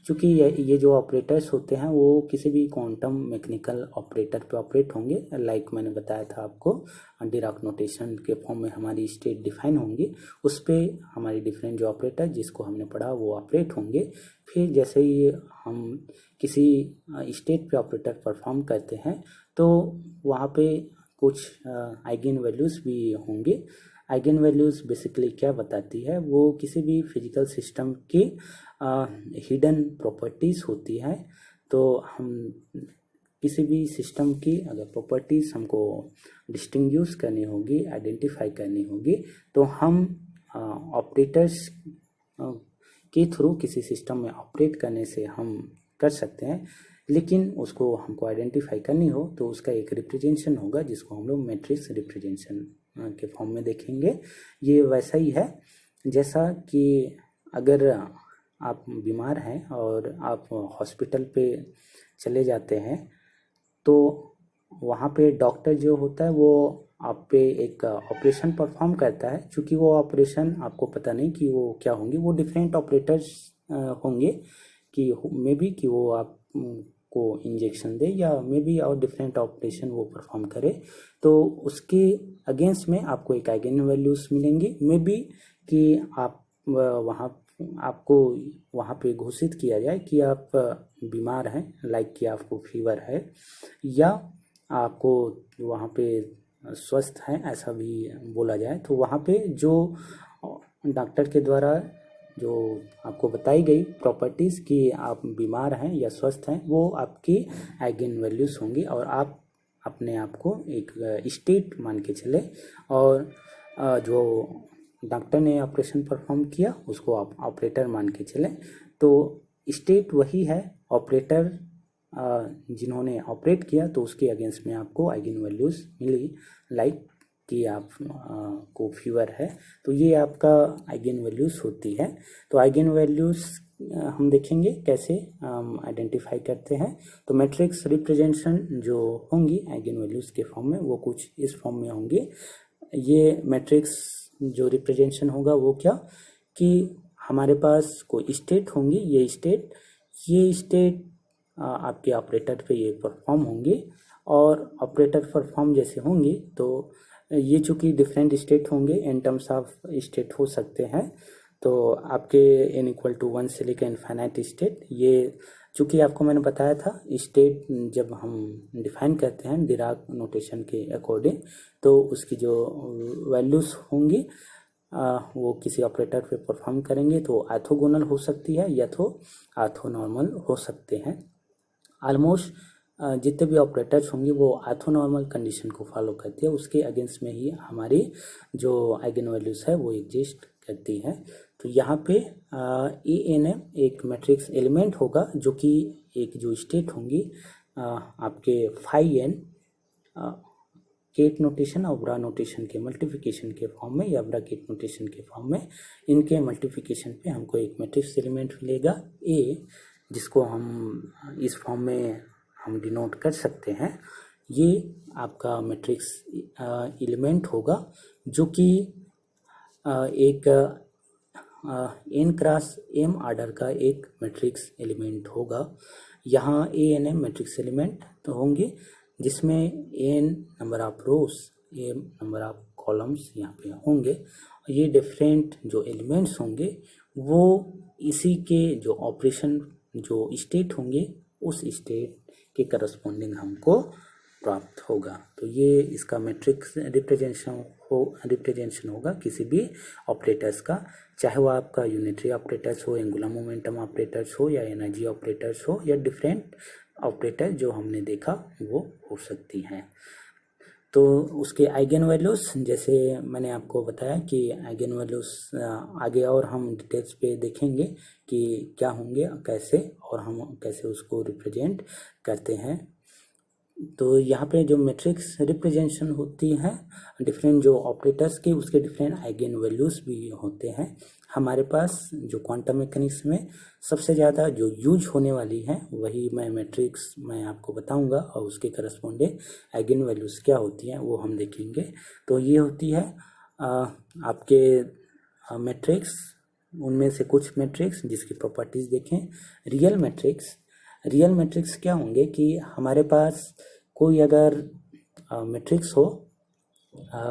चूँकि ये जो ऑपरेटर्स होते हैं वो किसी भी क्वांटम मैकेनिकल ऑपरेटर पे ऑपरेट होंगे। लाइक मैंने बताया था आपको, डिराक नोटेशन के फॉर्म में हमारी स्टेट डिफाइन होंगी, उस पर हमारी डिफरेंट जो ऑपरेटर जिसको हमने पढ़ा वो ऑपरेट होंगे। फिर जैसे ही हम किसी स्टेट पे ऑपरेटर परफॉर्म करते हैं तो वहाँ पे कुछ आइगन वैल्यूज़ भी होंगे। आइगन वैल्यूज़ बेसिकली क्या बताती है, वो किसी भी फिजिकल सिस्टम की हिडन प्रॉपर्टीज़ होती है। तो हम किसी भी सिस्टम की अगर प्रॉपर्टीज़ हमको डिस्टिंग्विश करनी होगी, आइडेंटिफाई करनी होगी, तो हम ऑपरेटर्स के थ्रू किसी सिस्टम में ऑपरेट करने से हम कर सकते हैं। लेकिन उसको हमको आइडेंटिफाई करनी हो तो उसका एक रिप्रेजेंटेशन होगा जिसको हम लोग मैट्रिक्स रिप्रेजेंटेशन के फॉर्म में देखेंगे। ये वैसा ही है जैसा कि अगर आप बीमार हैं और आप हॉस्पिटल पे चले जाते हैं तो वहाँ पे डॉक्टर जो होता है वो आप पे एक ऑपरेशन परफॉर्म करता है। क्योंकि वो ऑपरेशन आपको पता नहीं कि वो क्या होंगे, वो डिफरेंट ऑपरेटर्स होंगे कि मे बी कि वो आप को इंजेक्शन दे या मे बी और डिफरेंट ऑपरेशन वो परफॉर्म करे। तो उसके अगेंस्ट में आपको एक आइगन वैल्यूज मिलेंगी। मे बी कि आप वहाँ आपको वहाँ पे घोषित किया जाए कि आप बीमार हैं, लाइक कि आपको फीवर है, या आपको वहाँ पे स्वस्थ हैं ऐसा भी बोला जाए। तो वहाँ पे जो डॉक्टर के द्वारा जो आपको बताई गई प्रॉपर्टीज़ कि आप बीमार हैं या स्वस्थ हैं वो आपकी आइगन वैल्यूज़ होंगी, और आप अपने आप को एक स्टेट मान के चले, और जो डॉक्टर ने ऑपरेशन परफॉर्म किया उसको आप ऑपरेटर मान के चले। तो स्टेट वही है, ऑपरेटर जिन्होंने ऑपरेट किया तो उसके अगेंस्ट में आपको आइगन वैल्यूज़ मिली, लाइक कि आप को फीवर है, तो ये आपका आइगन वैल्यूज़ होती है। तो आइगन वैल्यूज़ हम देखेंगे कैसे आइडेंटिफाई करते हैं। तो मैट्रिक्स रिप्रेजेंटेशन जो होंगी आइगन वैल्यूज़ के फॉर्म में वो कुछ इस फॉर्म में होंगे। ये मैट्रिक्स जो रिप्रेजेंटेशन होगा वो क्या कि हमारे पास कोई स्टेट होंगी, ये स्टेट आपके ऑपरेटर पे ये परफॉर्म होंगे, और ऑपरेटर परफॉर्म जैसे होंगी तो ये चूँकि डिफरेंट स्टेट होंगे, इन टर्म्स ऑफ स्टेट हो सकते हैं। तो आपके n इक्वल टू 1 से लेकर इनफाइनाइट स्टेट, ये चूँकि आपको मैंने बताया था स्टेट जब हम डिफाइन करते हैं डिराक नोटेशन के अकॉर्डिंग तो उसकी जो वैल्यूज़ होंगी वो किसी ऑपरेटर पे परफॉर्म करेंगे तो ऑर्थोगोनल हो सकती है या तो ऑर्थोनॉर्मल हो सकते हैं। ऑलमोस्ट जितने भी ऑपरेटर्स होंगे वो ऑर्थोनॉर्मल कंडीशन को फॉलो करती है, उसके अगेंस्ट में ही हमारी जो आइगन वैल्यूज़ है वो एग्जिस्ट करती है। तो यहाँ पे ANM एक मैट्रिक्स एलिमेंट होगा जो कि एक जो स्टेट होंगी आपके फाई n केट नोटेशन और ब्रा नोटेशन के मल्टीप्लिकेशन के फॉर्म में या ब्रा केट नोटेशन के फॉर्म में, इनके मल्टीप्लिकेशन पे हमको एक मैट्रिक्स एलिमेंट मिलेगा A, जिसको हम इस फॉर्म में हम डिनोट कर सकते हैं। ये आपका मैट्रिक्स एलिमेंट होगा जो कि एक n क्रॉस m आर्डर का एक मैट्रिक्स एलिमेंट होगा। यहाँ a n m matrix element तो होंगे जिसमें n number of rose m number of columns यहाँ पे होंगे। ये डिफरेंट जो एलिमेंट्स होंगे वो इसी के जो ऑपरेशन जो स्टेट होंगे उस स्टेट के करस्पॉन्डिंग हमको प्राप्त होगा। तो ये इसका मैट्रिक्स रिप्रेजेंटेशन होगा किसी भी ऑपरेटर्स का, चाहे वो आपका यूनिटरी ऑपरेटर्स हो, एंगुलर मोमेंटम ऑपरेटर्स हो या एनर्जी ऑपरेटर्स हो या डिफरेंट ऑपरेटर जो हमने देखा वो हो सकती हैं। तो उसके आइगन वैल्यूज जैसे मैंने आपको बताया कि आइगन वैल्यूज आगे और हम डिटेल्स पे देखेंगे कि क्या होंगे कैसे और हम कैसे उसको रिप्रेजेंट करते हैं। तो यहाँ पे जो मैट्रिक्स रिप्रेजेंटेशन होती है डिफरेंट जो ऑपरेटर्स के उसके डिफरेंट आइगन वैल्यूज भी होते हैं। हमारे पास जो क्वांटम मैकेनिक्स में सबसे ज़्यादा जो यूज होने वाली है वही मैट्रिक्स मैं आपको बताऊंगा और उसके करस्पॉन्डिंग आइगन वैल्यूज क्या होती हैं वो हम देखेंगे। तो ये होती है आपके मैट्रिक्स, उनमें से कुछ मैट्रिक्स जिसकी प्रॉपर्टीज देखें। रियल मैट्रिक्स क्या होंगे कि हमारे पास कोई अगर मैट्रिक्स हो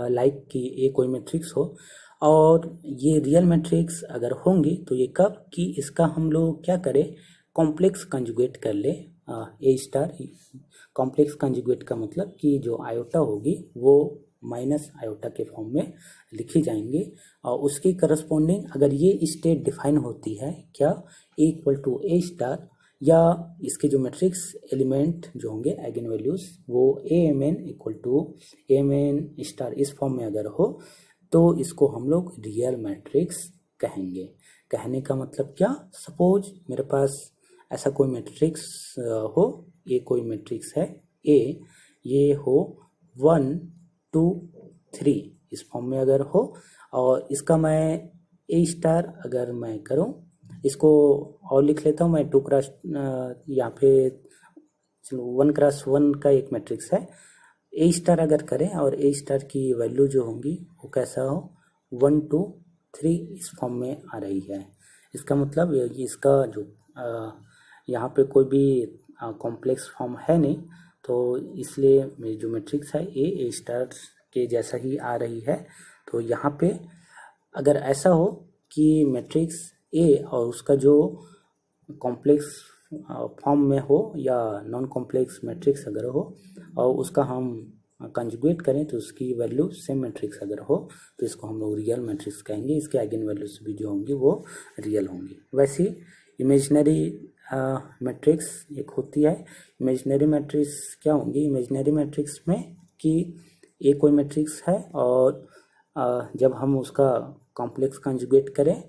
लाइक कि ए कोई मैट्रिक्स हो और ये रियल मैट्रिक्स अगर होंगी तो ये कब कि इसका हम लोग क्या करें कॉम्प्लेक्स कंजुगेट कर ले ए स्टार। कॉम्प्लेक्स कंजुगेट का मतलब कि जो आयोटा होगी वो माइनस आयोटा के फॉर्म में लिखी जाएंगे और उसकी करस्पॉन्डिंग अगर ये स्टेट डिफाइन होती है क्या ए इक्वल टू ए स्टार या इसके जो मैट्रिक्स एलिमेंट जो होंगे आइगन वैल्यूज वो a m n equal to a m n star इस फॉर्म में अगर हो तो इसको हम लोग रियल मैट्रिक्स कहेंगे। कहने का मतलब क्या, सपोज मेरे पास ऐसा कोई मैट्रिक्स हो, ये कोई मैट्रिक्स है ए, ये हो 1 2 3 इस फॉर्म में अगर हो और इसका मैं ए स्टार अगर मैं करूं, इसको और लिख लेता हूँ मैं 2 क्रॉस यहाँ पे चलो 1 क्रॉस 1 का एक मैट्रिक्स है। ए स्टार अगर करें और ए स्टार की वैल्यू जो होंगी वो कैसा हो 1 2 3 इस फॉर्म में आ रही है। इसका मतलब इसका जो यहाँ पे कोई भी कॉम्प्लेक्स फॉर्म है नहीं, तो इसलिए मेरी जो मैट्रिक्स है ए स्टार के जैसा ही आ रही है। तो यहाँ पे अगर ऐसा हो कि मैट्रिक्स ए और उसका जो कॉम्प्लेक्स फॉर्म में हो या नॉन कॉम्प्लेक्स मैट्रिक्स अगर हो और उसका हम कंजुगेट करें तो उसकी वैल्यू सेम मैट्रिक्स अगर हो तो इसको हम लोग रियल मैट्रिक्स कहेंगे। इसके आइगन वैल्यूज भी जो होंगी वो रियल होंगी। वैसे इमेजिनरी मैट्रिक्स एक होती है। इमेजिनरी मैट्रिक्स क्या होंगी, इमेजिनरी मैट्रिक्स में कि ए कोई मैट्रिक्स है और जब हम उसका कॉम्प्लेक्स कंजुगेट करें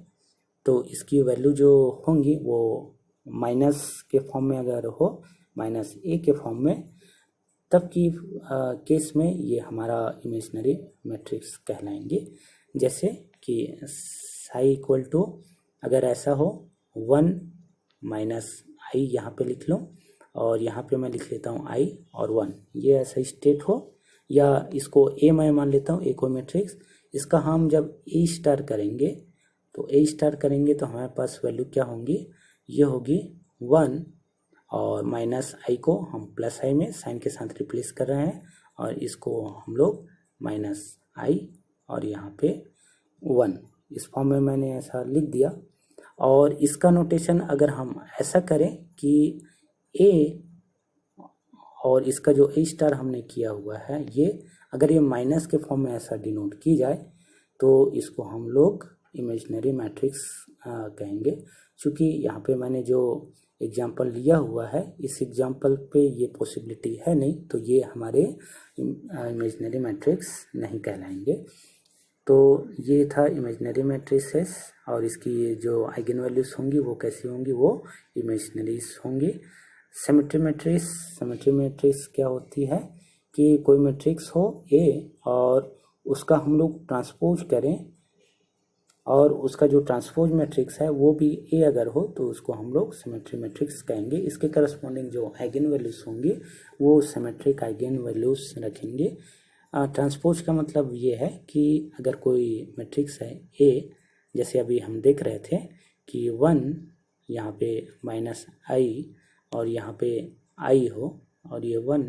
तो इसकी वैल्यू जो होंगी वो माइनस के फॉर्म में अगर हो माइनस ए के फॉर्म में, तब की केस में ये हमारा इमेजिनरी मैट्रिक्स कहलाएंगे। जैसे कि साई इक्वल टू अगर ऐसा हो 1 माइनस आई यहाँ पे लिख लो और यहाँ पे मैं लिख लेता हूँ आई और 1, ये ऐसा स्टेट हो या इसको ए मैं मान लेता हूँ ए कोई मैट्रिक्स। इसका हम जब ए स्टार करेंगे तो ए स्टार करेंगे तो हमारे पास वैल्यू क्या होंगी, ये होगी 1 और माइनस आई को हम प्लस आई में साइन के साथ रिप्लेस कर रहे हैं और इसको हम लोग माइनस आई और यहाँ पे 1 इस फॉर्म में मैंने ऐसा लिख दिया। और इसका नोटेशन अगर हम ऐसा करें कि ए और इसका जो ए स्टार हमने किया हुआ है ये अगर ये माइनस के फॉर्म में ऐसा डिनोट की जाए तो इसको हम लोग इमेजिनरी मैट्रिक्स कहेंगे। क्योंकि यहाँ पे मैंने जो एग्जाम्पल लिया हुआ है इस एग्जाम्पल पे ये पॉसिबिलिटी है नहीं, तो ये हमारे इमेजिनरी मैट्रिक्स नहीं कहलाएंगे। तो ये था इमेजिनरी मैट्रिसेस और इसकी जो आइगन वैल्यूज होंगी वो कैसी होंगी, वो इमेजिनरीज होंगी। सिमेट्री मैट्रिक्स क्या होती है कि कोई मैट्रिक्स हो ए और उसका हम लोग ट्रांसपोज करें और उसका जो ट्रांसपोज मैट्रिक्स है वो भी ए अगर हो तो उसको हम लोग सिमेट्री मैट्रिक्स कहेंगे। इसके करस्पॉन्डिंग जो आइगन वैल्यूज होंगी वो सिमेट्रिक आइगन वैल्यूज रखेंगे। ट्रांसपोज का मतलब ये है कि अगर कोई मैट्रिक्स है ए, जैसे अभी हम देख रहे थे कि 1 यहाँ पे माइनस आई और यहाँ पे आई हो और ये 1,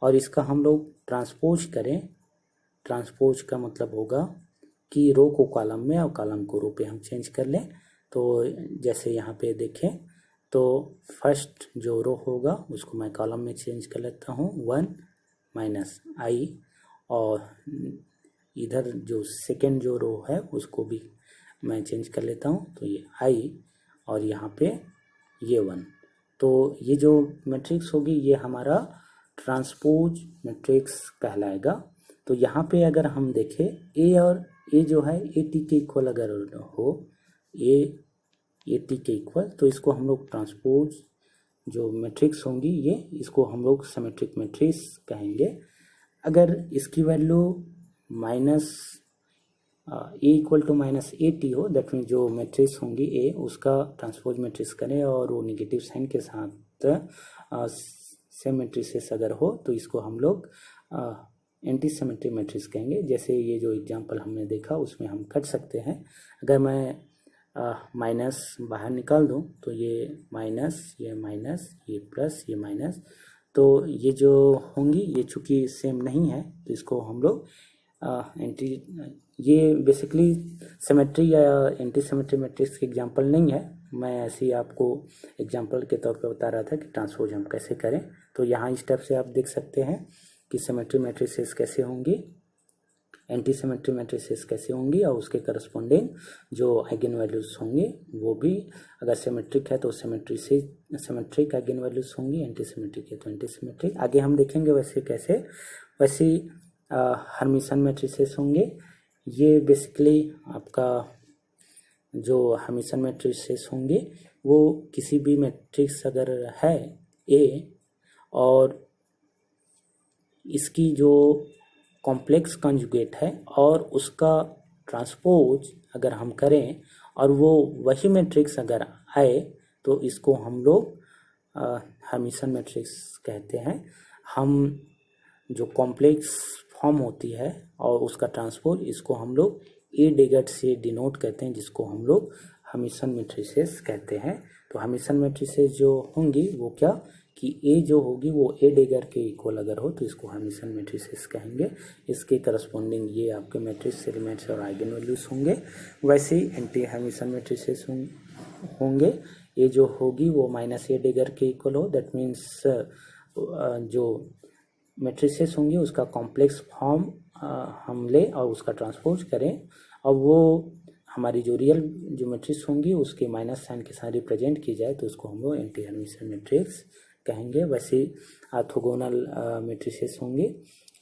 और इसका हम लोग ट्रांसपोज करें। ट्रांसपोज का मतलब होगा कि रो को कॉलम में और कॉलम को रो पे हम चेंज कर लें। तो जैसे यहाँ पे देखें तो फर्स्ट जो रो होगा उसको मैं कॉलम में चेंज कर लेता हूँ 1 माइनस आई, और इधर जो सेकेंड जो रो है उसको भी मैं चेंज कर लेता हूँ, तो ये आई और यहाँ पे ये 1। तो ये जो मैट्रिक्स होगी ये हमारा ट्रांसपोज मैट्रिक्स कहलाएगा। तो यहाँ पे अगर हम देखें ए और ए जो है ए टी के इक्वल अगर हो, ए टी के इक्वल, तो इसको हम लोग ट्रांसपोज जो मैट्रिक्स होंगी ये, इसको हम लोग सिमेट्रिक मैट्रिक्स कहेंगे। अगर इसकी value minus a equal to minus a t हो, दैट मीन जो मैट्रिक्स होंगी ए उसका ट्रांसपोज मैट्रिक्स करें और वो निगेटिव साइन के साथ सेम मैट्रिसेस अगर हो तो इसको हम लोग एंटी सिमेट्रिक मैट्रिक्स कहेंगे। जैसे ये जो एग्जांपल हमने देखा उसमें हम कर सकते हैं। अगर मैं माइनस बाहर निकाल दूं तो ये माइनस, ये प्लस, ये माइनस, तो ये जो होंगी ये चूँकि सेम नहीं है तो इसको हम लोग ये बेसिकली सिमेट्री या एंटी सिमेट्री मैट्रिक्स की एग्जांपल नहीं है, मैं ऐसे ही आपको एग्जांपल के तौर पे बता रहा था कि ट्रांसपोज हम कैसे करें। तो यहाँ इस स्टेप से आप देख सकते हैं कि सिमेट्री मैट्रिसेस कैसे होंगी, एंटी सिमेट्री मैट्रिसेस कैसे होंगी, और उसके करस्पॉन्डिंग जो आइगन वैल्यूज होंगे वो भी अगर सिमेट्रिक है तो सिमेट्रिक आइगन वैल्यूज होंगी, एंटी सिमेट्रिक है तो एंटी सिमेट्रिक। आगे हम देखेंगे वैसे हर्मिशन मैट्रिसेस होंगे। ये बेसिकली आपका जो हर्मिशन मैट्रिसेस होंगे वो किसी भी मैट्रिक्स अगर है ए और इसकी जो कॉम्प्लेक्स कंजुगेट है और उसका ट्रांसपोज अगर हम करें और वो वही मैट्रिक्स अगर आए तो इसको हम लोग हर्मिशन मैट्रिक्स कहते हैं। हम जो कॉम्प्लेक्स फॉर्म होती है और उसका ट्रांसपोज, इसको हम लोग ए डिगेट से डिनोट करते हैं, जिसको हम लोग हर्मिशन मैट्रिसेस कहते हैं। तो हर्मिशन मैट्रिसेस जो होंगी वो क्या कि ए जो होगी वो ए डिगर के इक्वल अगर हो तो इसको हर्मिशन मैट्रिसेस कहेंगे। इसके करस्पॉन्डिंग ये आपके मैट्रिक्स एलिमेंट्स और आइगन वैल्यूज होंगे। वैसे ही एंटी हर्मिशन मैट्रिसेस होंगे, ए जो होगी वो माइनस ए डिगर के इक्वल हो, दैट मीन्स जो मैट्रिसेस होंगी उसका कॉम्प्लेक्स फॉर्म हम ले और उसका ट्रांसपोज करें और वो हमारी जो रियल जो मैट्रिक्स होंगी उसके माइनस साइन के साथ रिप्रेजेंट की जाए तो उसको हम लोग एंटी हर्मिशन मैट्रिक्स कहेंगे। वैसे ऑर्थोगोनल मैट्रिसेस होंगे।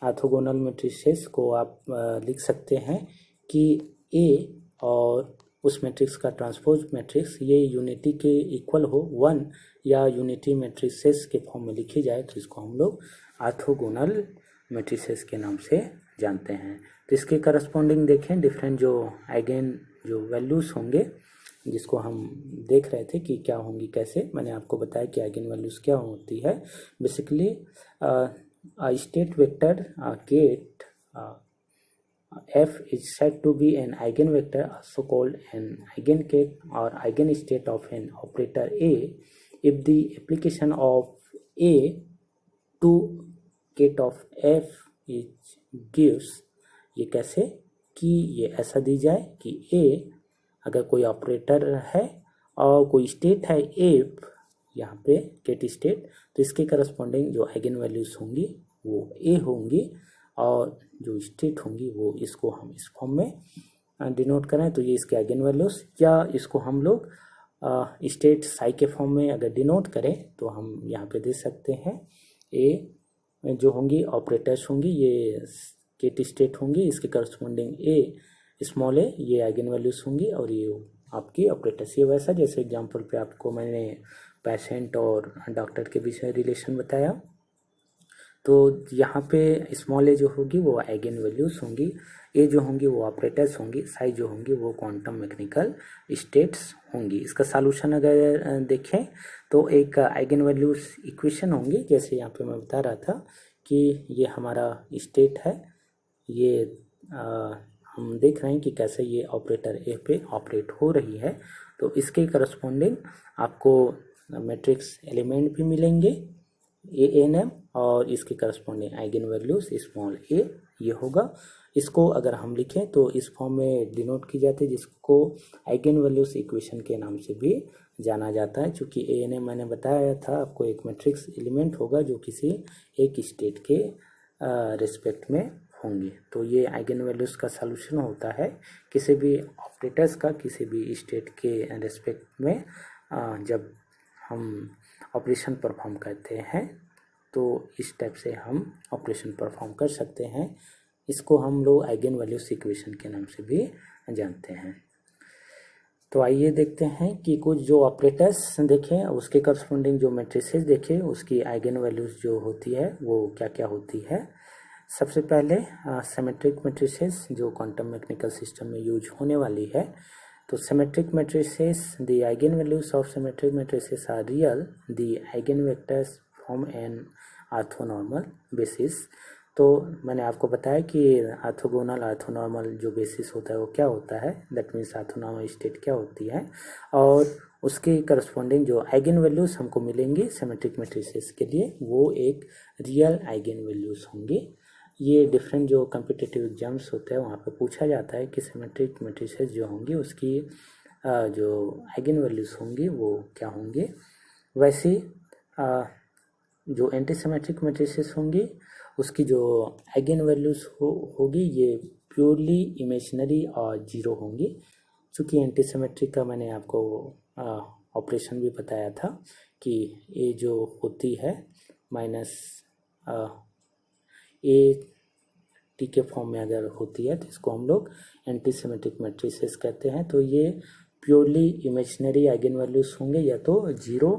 ऑर्थोगोनल मैट्रिसेस को आप लिख सकते हैं कि ए और उस मैट्रिक्स का ट्रांसपोज मैट्रिक्स ये यूनिटी के इक्वल हो 1 या यूनिटी मैट्रिसेस के फॉर्म में लिखी जाए तो इसको हम लोग ऑर्थोगोनल मैट्रिसेस के नाम से जानते हैं। तो इसके करस्पॉन्डिंग देखें डिफरेंट जो आइगन जो वैल्यूज होंगे जिसको हम देख रहे थे कि क्या होंगी कैसे, मैंने आपको बताया कि आइगन वैल्यूज क्या होती है। Basically state vector get f is said to be an eigenvector, also called an eigenket or eigenstate of an operator A if the application of A to get of f is gives। ये कैसे कि ये ऐसा दी जाए कि A अगर कोई ऑपरेटर है और कोई स्टेट है एफ, यहाँ पे गेट स्टेट, तो इसके करस्पॉन्डिंग जो आइगन वैल्यूज होंगी वो ए होंगी और जो स्टेट होंगी वो इसको हम इस फॉर्म में डिनोट करें तो ये इसके आइगन वैल्यूज, या इसको हम लोग स्टेट साई के फॉर्म में अगर डिनोट करें तो हम यहाँ पे दे सकते हैं ए जो होंगी ऑपरेटर्स होंगी ये गेट स्टेट होंगी, इसके करस्पॉन्डिंग ए स्मॉल ए ये आइगन वैल्यूज होंगी और ये आपकी ऑपरेटर्स। ये वैसा जैसे एग्जांपल पे आपको मैंने पेशेंट और डॉक्टर के बीच में रिलेशन बताया। तो यहाँ पे स्मॉल ए जो होगी वो आइगन वैल्यूज होंगी, ए जो होंगी वो ऑपरेटर्स होंगी, साई जो होंगी वो क्वांटम मैकेनिकल स्टेट्स होंगी। इसका सॉल्यूशन अगर देखें तो एक आइगन वैल्यूज इक्वेशन होंगी, जैसे यहाँ पे मैं बता रहा था कि ये हमारा स्टेट है, ये हम देख रहे हैं कि कैसे ये ऑपरेटर ए पे ऑपरेट हो रही है। तो इसके करस्पॉन्डिंग आपको मैट्रिक्स एलिमेंट भी मिलेंगे ANM, और इसके करस्पॉन्डिंग आइगन वैल्यूज स्मॉल ए ये होगा। इसको अगर हम लिखें तो इस फॉर्म में डिनोट की जाती है, जिसको आइगन वैल्यूज इक्वेशन के नाम से भी जाना जाता है। चूँकि ANM मैंने बताया था आपको एक मैट्रिक्स एलिमेंट होगा जो किसी एक स्टेट के रिस्पेक्ट में होंगे। तो ये आइगन वैल्यूज का सॉल्यूशन होता है किसी भी ऑपरेटर्स का किसी भी स्टेट के रिस्पेक्ट में। जब हम ऑपरेशन परफॉर्म करते हैं तो इस टाइप से हम ऑपरेशन परफॉर्म कर सकते हैं। इसको हम लोग आइगन वैल्यूज इक्वेशन के नाम से भी जानते हैं। तो आइए देखते हैं कि कुछ जो ऑपरेटर्स देखें उसके करस्पॉन्डिंग जो मैट्रिसेस देखें उसकी आइगन वैल्यूज जो होती है वो क्या क्या होती है। सबसे पहले सिमेट्रिक मैट्रिसेस जो क्वांटम मैकेनिकल सिस्टम में यूज होने वाली है। तो symmetric matrices, the eigen values of symmetric matrices are real, the eigen vectors from an orthonormal basis. तो मैंने आपको बताया कि ऑर्थोगोनल ऑर्थोनॉर्मल जो बेसिस होता है वो क्या होता है, दैट मीन्स ऑर्थोनॉर्मल स्टेट क्या होती है, और उसके करस्पॉन्डिंग जो आइगन वैल्यूज हमको मिलेंगी सिमेट्रिक मैट्रिसेस के लिए वो एक रियल आइगन वैल्यूज होंगी। ये डिफरेंट जो कम्पिटिटिव एग्जाम्स होते हैं वहाँ पे पूछा जाता है कि सिमेट्रिक मैट्रिसेस जो होंगी उसकी जो आइगन वैल्यूज होंगी वो क्या होंगी। वैसे जो एंटी सिमेट्रिक मैट्रिसेस होंगी उसकी जो आइगन वैल्यूज होगी ये प्योरली इमेजिनरी और जीरो होंगी। चूँकि एंटी सिमेट्रिक का मैंने आपको ऑपरेशन भी बताया था कि ए जो होती है माइनस ए टी के फॉर्म में अगर होती है तो इसको हम लोग एंटी सिमेट्रिक मैट्रिसेस कहते हैं। तो ये प्योरली इमेजिनरी आइगन वैल्यूज होंगे या तो जीरो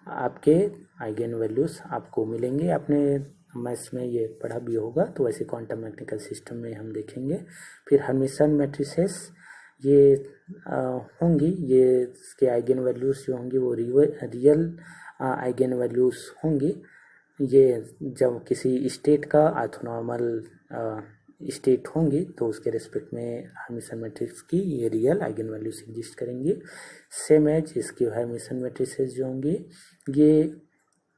आपके आइगन वैल्यूज आपको मिलेंगे। आपने मैथ्स में ये पढ़ा भी होगा, तो वैसे क्वांटम मैकेनिकल सिस्टम में हम देखेंगे। फिर हर्मिशन मैट्रिसेस ये होंगी, ये इसके आइगन वैल्यूज जो होंगी वो रियल आइगन वैल्यूज होंगी। ये जब किसी स्टेट का ऑर्थोनॉर्मल स्टेट होंगी तो उसके रिस्पेक्ट में हर्मिशन मैट्रिक्स की ये रियल आइगन वैल्यूज एग्जिस्ट करेंगी। सेम एज इसकी हर्मिशन मैट्रिसेस जो होंगी ये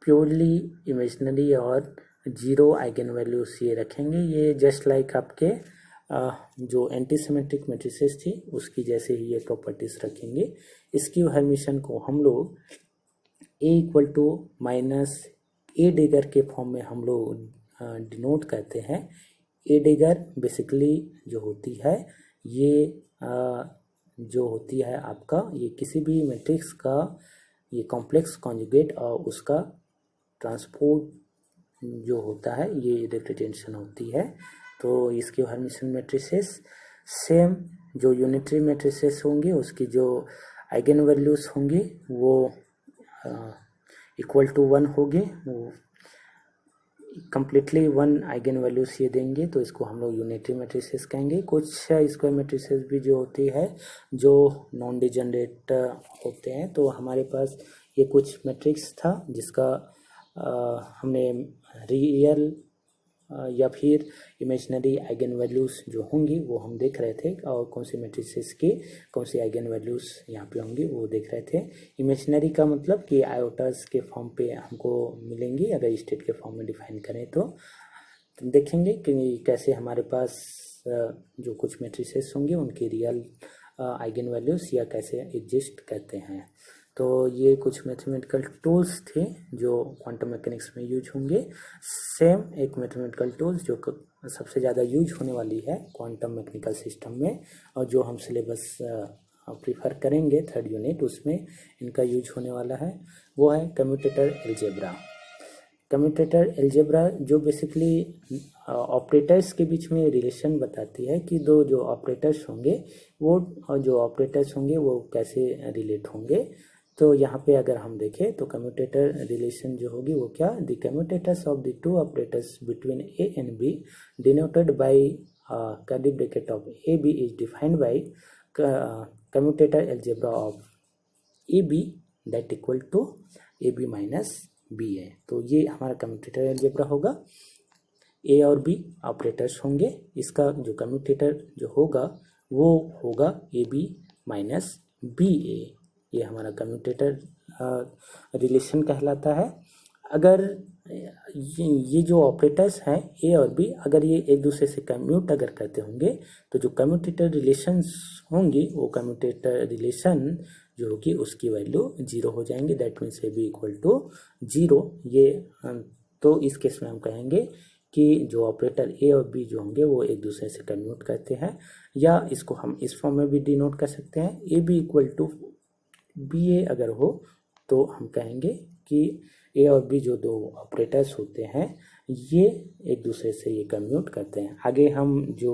प्योरली इमेजिनरी और जीरो आइगन वैल्यूज ये रखेंगे। ये जस्ट लाइक आपके जो एंटी सिमेट्रिक मैट्रिसेस थी उसकी जैसे ही ये प्रॉपर्टीज रखेंगे। इसकी हर्मिशन को हम लोग ए इक्वल टू माइनस ए डेगर के फॉर्म में हम लोग डिनोट करते हैं। ए डेगर बेसिकली जो होती है ये जो होती है आपका ये किसी भी मैट्रिक्स का ये कॉम्प्लेक्स कॉन्जुगेट और उसका ट्रांसपोर्ट जो होता है ये रिप्रेजेंटेशन होती है। तो इसकी हर्मिशन मैट्रिसेस सेम जो यूनिटरी मैट्रिसेस होंगी उसकी जो आइगन वैल्यूज होंगी वो इक्वल टू 1 होगी, वो कम्प्लीटली 1 आइगन वैल्यूज ये देंगे तो इसको हम लोग यूनिटरी मैट्रिसेस कहेंगे। कुछ स्क्वायर मैट्रिसेस भी जो होती है जो नॉन डिजनरेट होते हैं। तो हमारे पास ये कुछ मैट्रिक्स था जिसका हमने रियल या फिर इमेजिनरी आइगन वैल्यूज जो होंगी वो हम देख रहे थे, और कौन सी मैट्रिसेस की कौन सी आइगन वैल्यूज यहाँ पे होंगी वो देख रहे थे। इमेजिनरी का मतलब कि आयोटास के फॉर्म पे हमको मिलेंगी, अगर स्टेट के फॉर्म में डिफाइन करें तो देखेंगे कि कैसे हमारे पास जो कुछ मैट्रिसेस होंगी उनकी रियल आइगन वैल्यूज या कैसे एग्जिस्ट करते हैं। तो ये कुछ मैथमेटिकल टूल्स थे जो क्वांटम मैकेनिक्स में यूज होंगे। सेम एक मैथमेटिकल टूल्स जो सबसे ज़्यादा यूज होने वाली है क्वांटम मैकेनिकल सिस्टम में और जो हम सिलेबस प्रीफर करेंगे 3rd यूनिट उसमें इनका यूज होने वाला है वो है कम्यूटेटर एल्जेब्रा। कम्यूटेटर एल्जेब्रा जो बेसिकली ऑपरेटर्स के बीच में रिलेशन बताती है कि दो जो ऑपरेटर्स होंगे वो जो ऑपरेटर्स होंगे वो कैसे रिलेट होंगे। तो यहाँ पे अगर हम देखें तो कम्यूटेटर रिलेशन जो होगी वो क्या, the commutators of the two operators between A and B denoted by curly bracket of A B is defined by commutator algebra of A B that equal to A B minus B है। तो ये हमारा कम्यूटेटर अलजेब्रा होगा। ए और बी ऑपरेटर्स होंगे, इसका जो कम्यूटेटर जो होगा वो होगा ए बी माइनस बी ए, ये हमारा कम्यूटेटर रिलेशन कहलाता है। अगर ये जो ऑपरेटर्स हैं ए और बी, अगर ये एक दूसरे से कम्यूट अगर करते होंगे तो जो कम्यूटेटर रिलेशंस होंगी वो कम्यूटेटर रिलेशन जो होगी उसकी वैल्यू 0 हो जाएंगी। That means A B equal to 0। ये तो इस केस में हम कहेंगे कि जो ऑपरेटर ए और बी जो होंगे वो एक दूसरे से कम्यूट करते हैं, या इसको हम इस फॉर्म में भी डिनोट कर सकते हैं। A B equal to b a अगर हो तो हम कहेंगे कि ए और बी जो दो ऑपरेटर्स होते हैं ये एक दूसरे से ये कम्यूट करते हैं। आगे हम जो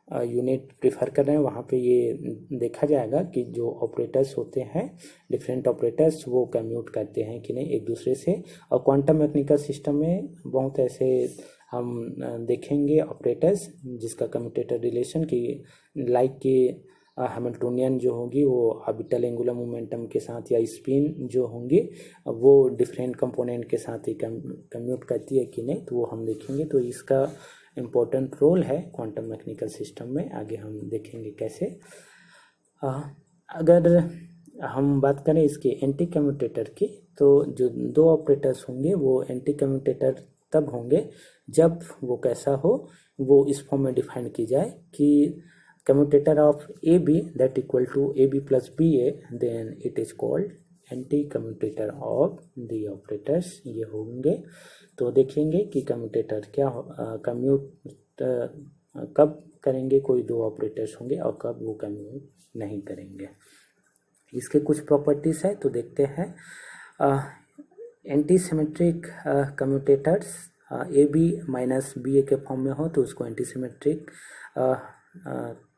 यूनिट प्रेफर कर रहे हैं वहाँ पे ये देखा जाएगा कि जो ऑपरेटर्स होते हैं डिफरेंट ऑपरेटर्स वो कम्यूट करते हैं कि नहीं एक दूसरे से। और क्वांटम मैकेनिकल सिस्टम में बहुत ऐसे हम देखेंगे ऑपरेटर्स जिसका कम्यूटेटर रिलेशन की लाइक कि हैमिल्टोनियन जो होगी वो ऑर्बिटल एंगुलर मोमेंटम के साथ, या स्पिन जो होंगी वो डिफरेंट कंपोनेंट के साथ ही कम्यूट करती है कि नहीं, तो वो हम देखेंगे। तो इसका इम्पोर्टेंट रोल है क्वांटम मैकेनिकल सिस्टम में, आगे हम देखेंगे कैसे। अगर हम बात करें इसके एंटी कम्यूटेटर की, तो जो दो ऑपरेटर्स होंगे वो एंटी कम्यूटेटर तब होंगे जब वो कैसा हो, वो इस फॉर्म में डिफाइन की जाए कि commutator of A B that equal to A B plus B A, then it is called anti commutator of the operators, ये होंगे। तो देखेंगे कि कम्यूटेटर क्या कम्यूट कब करेंगे, कोई दो ऑपरेटर्स होंगे और कब वो कम्यूट नहीं करेंगे। इसके कुछ प्रॉपर्टीज है तो देखते हैं। Anti symmetric commutators a B minus b a के फॉर्म में हो तो उसको एंटी सिमेट्रिक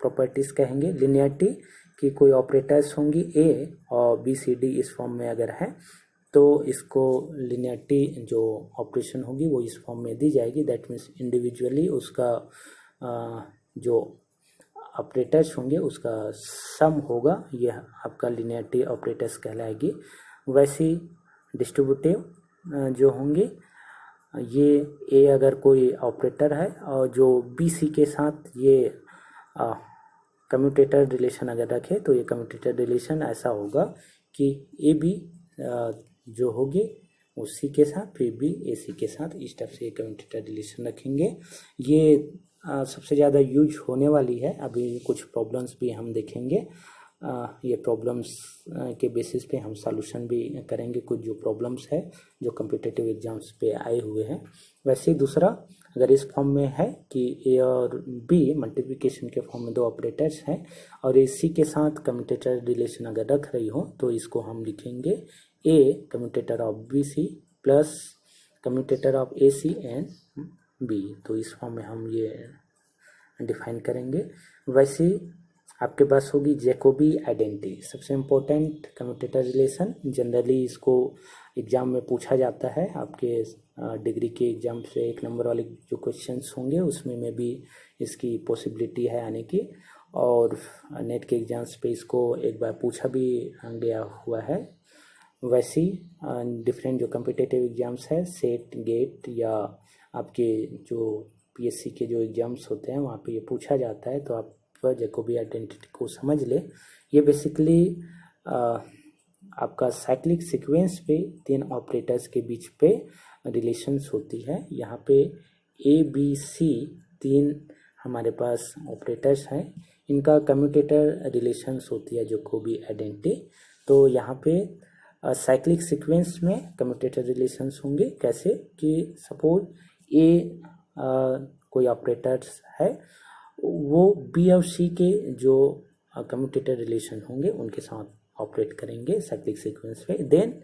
प्रॉपर्टीज कहेंगे। लिनियरिटी कि कोई ऑपरेटर्स होंगी ए और बी सी डी इस फॉर्म में अगर है तो इसको लिनियरिटी जो ऑपरेशन होगी वो इस फॉर्म में दी जाएगी। दैट मीन्स इंडिविजुअली उसका जो ऑपरेटर्स होंगे उसका सम होगा, यह आपका लिनियरिटी ऑपरेटर्स कहलाएगी। वैसी डिस्ट्रीब्यूटिव जो होंगे ये ए अगर कोई ऑपरेटर है और जो बी सी के साथ ये कम्यूटेटर रिलेशन अगर रखे तो ये कम्यूटेटर रिलेशन ऐसा होगा कि ए बी जो होगी वो सी के साथ, फिर बी ए सी के साथ, इस टाइप से कम्यूटेटर रिलेशन रखेंगे। ये सबसे ज़्यादा यूज होने वाली है। अभी कुछ प्रॉब्लम्स भी हम देखेंगे, ये प्रॉब्लम्स के बेसिस पे हम सॉल्यूशन भी करेंगे कुछ जो प्रॉब्लम्स है जो कॉम्पिटिटिव एग्जाम्स पे आए हुए हैं। वैसे ही दूसरा अगर इस फॉर्म में है कि ए और बी मल्टीप्लिकेशन के फॉर्म में दो ऑपरेटर्स हैं और ए सी के साथ कम्यूटेटर रिलेशन अगर रख रही हो तो इसको हम लिखेंगे a commutator of b c plus commutator of a c and b. तो इस फॉर्म में हम ये डिफाइन करेंगे। वैसे आपके पास होगी जैकोबी आइडेंटिटी, सबसे इम्पोर्टेंट कम्यूटेटर रिलेशन। जनरली इसको एग्ज़ाम में पूछा जाता है, आपके डिग्री के एग्ज़ाम से 1 नंबर वाले जो क्वेश्चंस होंगे उसमें में भी इसकी पॉसिबिलिटी है आने की, और नेट के एग्ज़ाम्स पे इसको एक बार पूछा भी गया हुआ है। वैसे डिफरेंट जो कम्पिटिटिव एग्ज़ाम्स है सेट गेट या आपके जो पीएससी के जो एग्ज़ाम्स होते हैं वहाँ पे ये पूछा जाता है, तो आप जैकोबी आइडेंटिटी को समझ ले। ये बेसिकली आपका साइक्लिक सीक्वेंस पे 3 ऑपरेटर्स के बीच पे रिलेशंस होती है। यहाँ पे ए बी सी 3 हमारे पास ऑपरेटर्स हैं, इनका कम्यूटेटर रिलेशंस होती है जैकोबी आइडेंटिटी। तो यहाँ पे साइक्लिक सीक्वेंस में कम्यूटेटर रिलेशंस होंगे कैसे कि सपोज ए कोई ऑपरेटर्स है वो बी और सी के जो कम्यूटेटर रिलेशन होंगे उनके साथ ऑपरेट करेंगे साइक्लिक सीक्वेंस पे। देन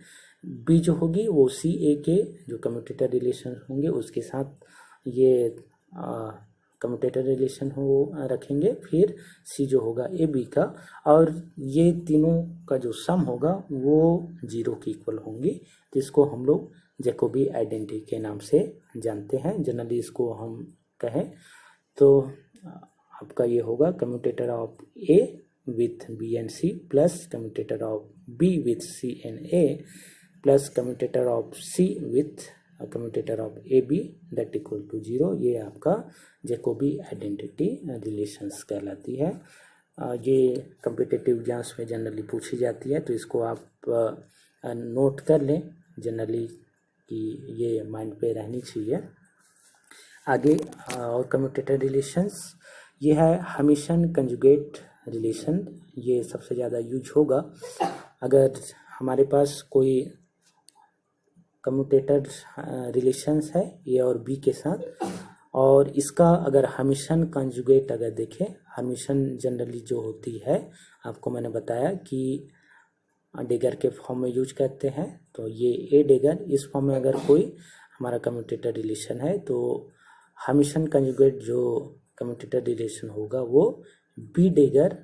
बी जो होगी वो सी ए के जो कम्यूटेटर रिलेशन होंगे उसके साथ ये कम्यूटेटर रिलेशन हो रखेंगे, फिर सी जो होगा ए बी का, और ये तीनों का जो सम होगा वो 0 के इक्वल होंगी। तो इसको हम लोग जैकोबी आइडेंटिटी के नाम से जानते हैं। जनरली इसको हम कहें तो आपका ये होगा commutator of A with B and C plus commutator of B with C and A plus commutator of C with commutator of A B that equal to 0। ये आपका जैकोबी आइडेंटिटी रिलेशंस कहलाती है। ये कम्पिटिटिव एग्जाम्स में जनरली पूछी जाती है, तो इसको आप नोट कर लें जनरली कि ये माइंड पे रहनी चाहिए। आगे और कम्यूटेटर रिलेशंस, ये है हमीशन कंजुगेट रिलेशन। ये सबसे ज़्यादा यूज होगा अगर हमारे पास कोई कम्यूटेटर रिलेशंस है ए और बी के साथ, और इसका अगर हमीशन कंजुगेट अगर देखें, हमीशन जनरली जो होती है आपको मैंने बताया कि डेगर के फॉर्म में यूज करते हैं। तो ये ए डेगर, इस फॉर्म में अगर कोई हमारा कम्यूटेटर रिलेशन है तो हमीशन कंजुगेट जो कम्यूटेटर रिलेशन होगा वो बी डेगर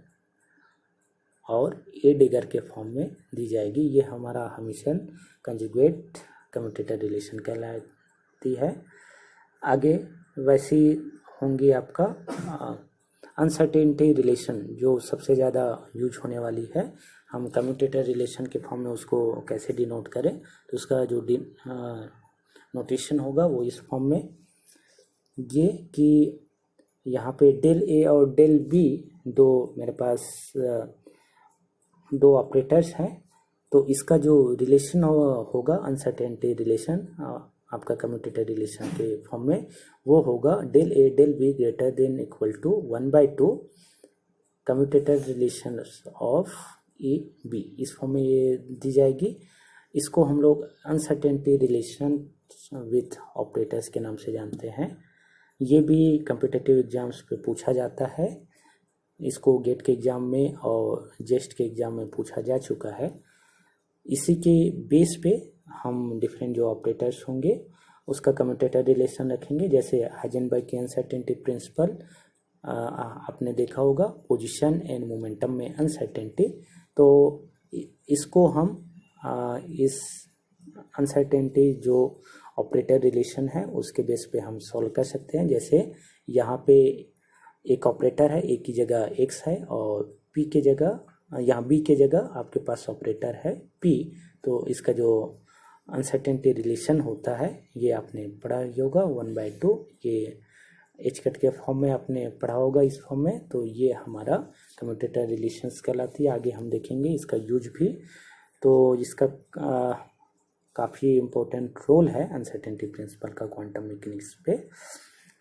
और ए डेगर के फॉर्म में दी जाएगी। ये हमारा हमीशन कंजुगेट कम्यूटेटर रिलेशन कहलाती है। आगे वैसी होंगी आपका अनसर्टेनिटी रिलेशन, जो सबसे ज़्यादा यूज होने वाली है। हम कम्यूटेटर रिलेशन के फॉर्म में उसको कैसे डिनोट करें, तो उसका जो नोटेशन होगा वो इस फॉर्म में, ये कि यहाँ पे डेल ए और डेल बी दो मेरे पास दो ऑपरेटर्स हैं, तो इसका जो रिलेशन होगा अनसर्टेनिटी रिलेशन आपका कम्यूटेटर रिलेशन के फॉर्म में, वो होगा del A del B greater than equal to 1/2 commutator relation of A B. इस फॉर्म में ये दी जाएगी। इसको हम लोग अनसर्टेनिटी रिलेशन विथ ऑपरेटर्स के नाम से जानते हैं। ये भी कम्पिटिटिव एग्जाम्स पे पूछा जाता है। इसको गेट के एग्ज़ाम में और जेस्ट के एग्ज़ाम में पूछा जा चुका है। इसी के बेस पे हम डिफरेंट जो ऑपरेटर्स होंगे उसका कम्यूटेटर रिलेशन रखेंगे। जैसे हाइजेनबर्ग की अनसर्टेनिटी प्रिंसिपल आपने देखा होगा, पोजीशन एंड मोमेंटम में अनसर्टेनिटी, तो इसको हम इस अनसर्टेनिटी जो ऑपरेटर रिलेशन है उसके बेस पे हम सॉल्व कर सकते हैं। जैसे यहाँ पे एक ऑपरेटर है, ए की जगह एक्स है और पी के जगह, यहाँ बी के जगह आपके पास ऑपरेटर है पी, तो इसका जो अनसर्टेनिटी रिलेशन होता है ये आपने पढ़ा ही होगा 1/2। ये एच कट के फॉर्म में आपने पढ़ा होगा इस फॉर्म में। तो ये हमारा कम्यूटेटर रिलेशंस कहलाती है। आगे हम देखेंगे इसका यूज भी, तो इसका काफ़ी इम्पोर्टेंट रोल है अनसर्टेनिटी प्रिंसिपल का क्वांटम मैकेनिक्स पे।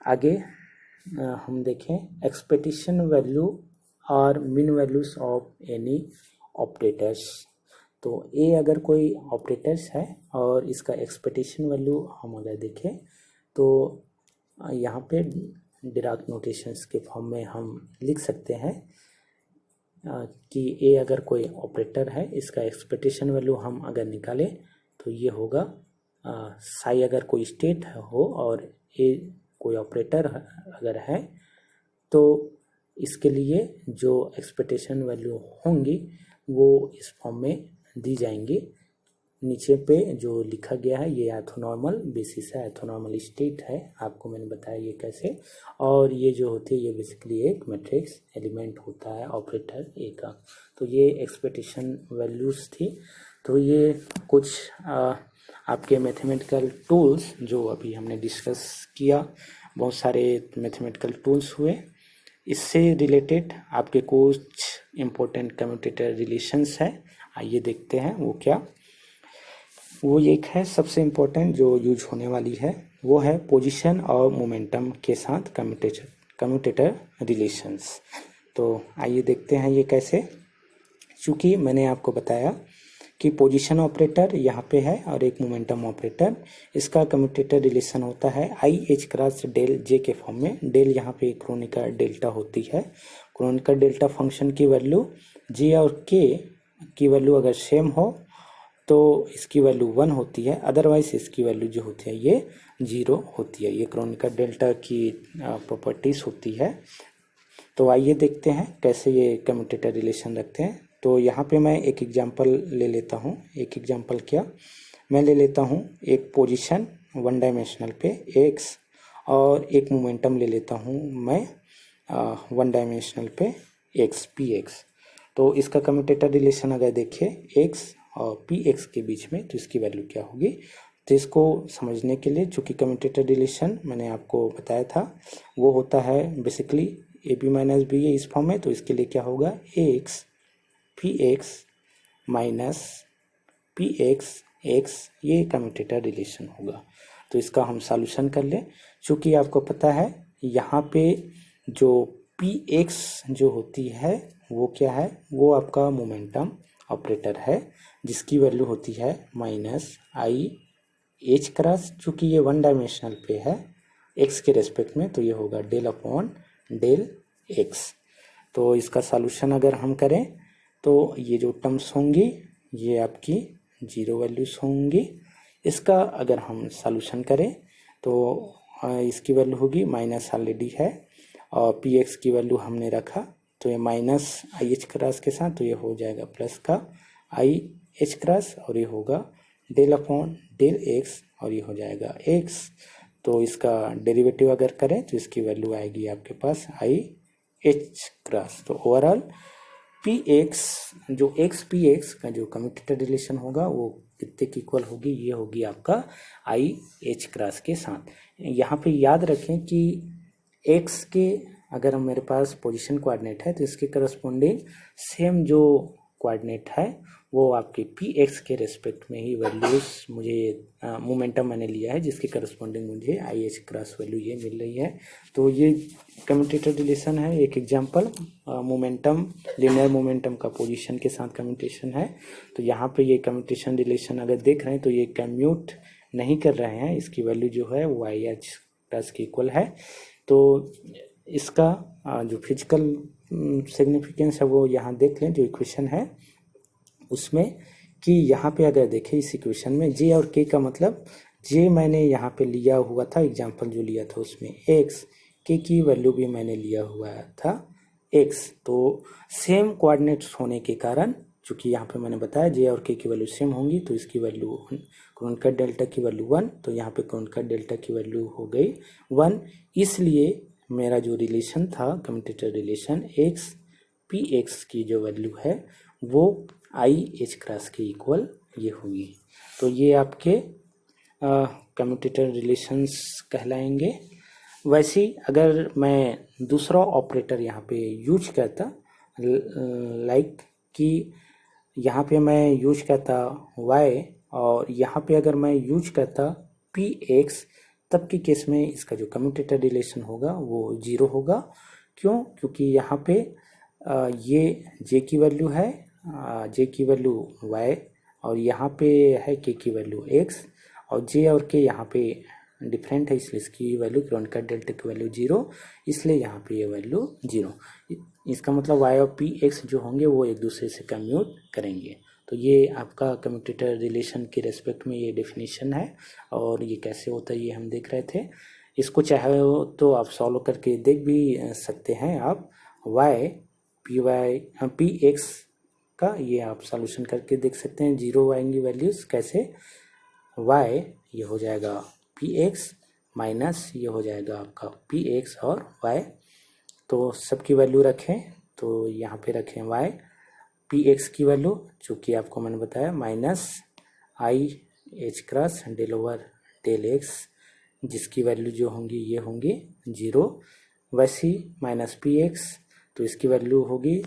आगे हम देखें एक्सपेक्टेशन वैल्यू और मिन वैल्यूज ऑफ एनी ऑपरेटर्स। तो ए अगर कोई ऑपरेटर्स है और इसका एक्सपेक्टेशन वैल्यू हम अगर देखें तो यहाँ पे डिराक नोटेशंस के फॉर्म में हम लिख सकते हैं कि ए अगर कोई ऑपरेटर है, इसका एक्सपेक्टेशन वैल्यू हम अगर निकालें तो ये होगा साई अगर कोई स्टेट हो और ए कोई ऑपरेटर अगर है तो इसके लिए जो एक्सपेक्टेशन वैल्यू होंगी वो इस फॉर्म में दी जाएंगी। नीचे पे जो लिखा गया है ये ऑर्थोनॉर्मल बेसिस है, ऑर्थोनॉर्मल स्टेट है, आपको मैंने बताया ये कैसे। और ये जो होती है ये बेसिकली एक मैट्रिक्स एलिमेंट होता है ऑपरेटर ए का। तो ये एक्सपेक्टेशन वैल्यूज थी। तो ये कुछ आपके मैथमेटिकल टूल्स जो अभी हमने डिस्कस किया, बहुत सारे मैथमेटिकल टूल्स हुए। इससे रिलेटेड आपके कुछ इम्पोर्टेंट कम्यूटेटर रिलेशंस है, आइए देखते हैं वो क्या। वो एक है सबसे इम्पोर्टेंट जो यूज होने वाली है, वो है पोजीशन और मोमेंटम के साथ कम्यूटेटर रिलेशंस। तो आइए देखते हैं ये कैसे। चूँकि मैंने आपको बताया कि पोजीशन ऑपरेटर यहाँ पे है और एक मोमेंटम ऑपरेटर, इसका कम्यूटेटर रिलेशन होता है i h cross del J k form में। डेल यहाँ पे क्रोनिका डेल्टा होती है। क्रोनिका डेल्टा फंक्शन की वैल्यू जे और के की वैल्यू अगर सेम हो तो इसकी वैल्यू 1 होती है, अदरवाइज इसकी वैल्यू जो होती है ये 0 होती है। ये क्रोनिकर डेल्टा की प्रॉपर्टीज होती है। तो आइए देखते हैं कैसे ये कम्यूटेटर रिलेशन रखते हैं। तो यहाँ पे मैं एक एग्जांपल ले लेता हूँ। एक एग्जांपल क्या, मैं ले लेता हूँ एक पोजीशन वन डायमेंशनल पे x और एक मोमेंटम ले लेता हूँ मैं वन डायमेंशनल पे x px। तो इसका कम्यूटेटर रिलेशन अगर देखिए x और px के बीच में, तो इसकी वैल्यू क्या होगी। तो इसको समझने के लिए, चूँकि कम्यूटेटर रिलेशन मैंने आपको बताया था वो होता है basically A B minus B, ये इस फॉर्म में, तो इसके लिए क्या होगा x px minus px x, ये कम्यूटेटर रिलेशन होगा। तो इसका हम सॉल्यूशन कर लें। चूँकि आपको पता है यहाँ पे जो px जो होती है वो क्या है, वो आपका मोमेंटम ऑपरेटर है जिसकी वैल्यू होती है माइनस आई एच क्रॉस। चूँकि ये वन डायमेंशनल पे है x के रेस्पेक्ट में, तो ये होगा डेल अपॉन डेल x। तो इसका सॉल्यूशन अगर हम करें तो ये जो टर्म्स होंगी ये आपकी 0 वैल्यूज होंगी। इसका अगर हम सॉल्यूशन करें तो इसकी वैल्यू होगी माइनस ऑलरेडी है और पी एक्स की वैल्यू हमने रखा, तो ये माइनस आई एच क्रॉस के साथ, तो ये हो जाएगा प्लस का आई एच क्रॉस और ये होगा डेल अपॉन डेल एक्स और ये हो जाएगा एक्स। तो इसका डेरिवेटिव अगर करें तो इसकी वैल्यू आएगी आपके पास आई एच क्रॉस। तो ओवरऑल पी एक्स जो एक्स पी एक्स का जो कम्यूटेटर रिलेशन होगा वो कितने की इक्वल होगी, ये होगी आपका आई एच क्रॉस के साथ। यहाँ पे याद रखें कि एक्स के अगर मेरे पास पोजीशन कोऑर्डिनेट है तो इसके करस्पॉन्डिंग सेम जो कोऑर्डिनेट है वो आपके पी एक्स के रेस्पेक्ट में ही वैल्यूज मुझे मोमेंटम मैंने लिया है जिसके करस्पॉन्डिंग मुझे आई एच क्रॉस वैल्यू ये मिल रही है। तो ये कम्यूटेटर रिलेशन है। एक एग्जांपल मोमेंटम, लीनियर मोमेंटम का पोजीशन के साथ कम्यूटेशन है। तो यहाँ पे ये कम्यूटेशन रिलेशन अगर देख रहे हैं तो ये कम्यूट नहीं कर रहे हैं, इसकी वैल्यू जो है वो आई एच क्रॉस के इक्वल है। तो इसका जो फिजिकल सिग्निफिकेंस है वो यहाँ देख लें, जो इक्वेशन है उसमें, कि यहाँ पे अगर देखें इस इक्वेशन में जे और के का मतलब, जे मैंने यहाँ पे लिया हुआ था, एग्जांपल जो लिया था उसमें एक्स, के की वैल्यू भी मैंने लिया हुआ था एक्स। तो सेम कोऑर्डिनेट्स होने के कारण, चूँकि यहाँ पे मैंने बताया जे और के की वैल्यू सेम होंगी, तो इसकी वैल्यू क्रोनिकर डेल्टा की वैल्यू 1, तो यहाँ पे क्रोनिकर डेल्टा की वैल्यू हो गई 1। इसलिए मेरा जो रिलेशन था commutator relation x P x की जो वैल्यू है वो आई एच क्रॉस के इक्वल ये होगी। तो ये आपके कम्यूटेटर रिलेशंस कहलाएंगे। वैसे ही अगर मैं दूसरा ऑपरेटर यहाँ पे यूज करता, लाइक कि यहाँ पे मैं यूज करता y और यहाँ पे अगर मैं यूज करता पी एक्स, तब के केस में इसका जो कम्यूटेटर रिलेशन होगा वो 0 होगा। क्यों? क्योंकि यहाँ पे ये j की वैल्यू है, j की वैल्यू y और यहाँ पे है k की वैल्यू x और j और k यहाँ पे डिफरेंट है, इसलिए इसकी वैल्यू क्रोनिकर डेल्टा की वैल्यू 0, इसलिए यहाँ पे ये वैल्यू 0। इसका मतलब y और पी एक्स जो होंगे वो एक दूसरे से कम्यूट करेंगे। तो ये आपका कम्यूटेटर रिलेशन के रेस्पेक्ट में ये डेफिनेशन है और ये कैसे होता है ये हम देख रहे थे। इसको चाहे तो आप सॉल्व करके देख भी सकते हैं। आप पी एक्स का ये आप सॉल्यूशन करके देख सकते हैं। 0 आएंगी वैल्यूज़ कैसे, y ये हो जाएगा पी एक्स माइनस ये हो जाएगा आपका पी एक्स और y, तो सबकी वैल्यू रखें, तो यहाँ पे रखें y पी एक्स की वैल्यू, चूँकि आपको मैंने बताया minus i h cross del over del x, जिसकी वैल्यू जो होंगी ये होंगी 0। वैसी माइनस पी एक्स, तो इसकी वैल्यू होगी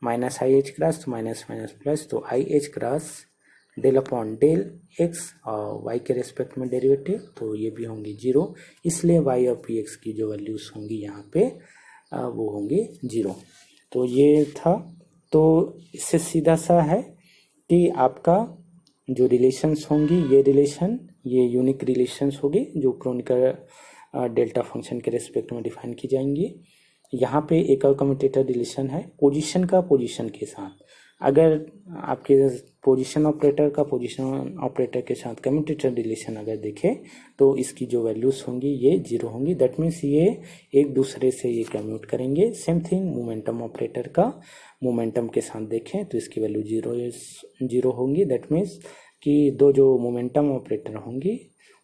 माइनस आई एच क्रॉस, तो माइनस माइनस प्लस, तो i h cross del upon del x और y के रेस्पेक्ट में डेरिवेटिव, तो ये भी होंगी 0। इसलिए y और पी एक्स की जो वैल्यूज़ होंगी यहाँ पे वो होंगी 0। तो ये था। तो इससे सीधा सा है कि आपका जो रिलेशंस होंगी ये रिलेशन, ये यूनिक रिलेशंस होगी जो क्रोनिकर डेल्टा फंक्शन के रेस्पेक्ट में डिफाइन की जाएंगी। यहाँ पे एक और कम्यूटेटर रिलेशन है पोजीशन का पोजीशन के साथ। अगर आपके पोजीशन ऑपरेटर का पोजीशन ऑपरेटर के साथ कम्यूटेटर रिलेशन अगर देखें तो इसकी जो वैल्यूज होंगी ये जीरो होंगी। दैट मीन्स ये एक दूसरे से ये कम्यूट करेंगे। सेम थिंग मोमेंटम ऑपरेटर का मोमेंटम के साथ देखें तो इसकी वैल्यू जीरो होंगी। दैट मीन्स कि दो जो मोमेंटम ऑपरेटर होंगी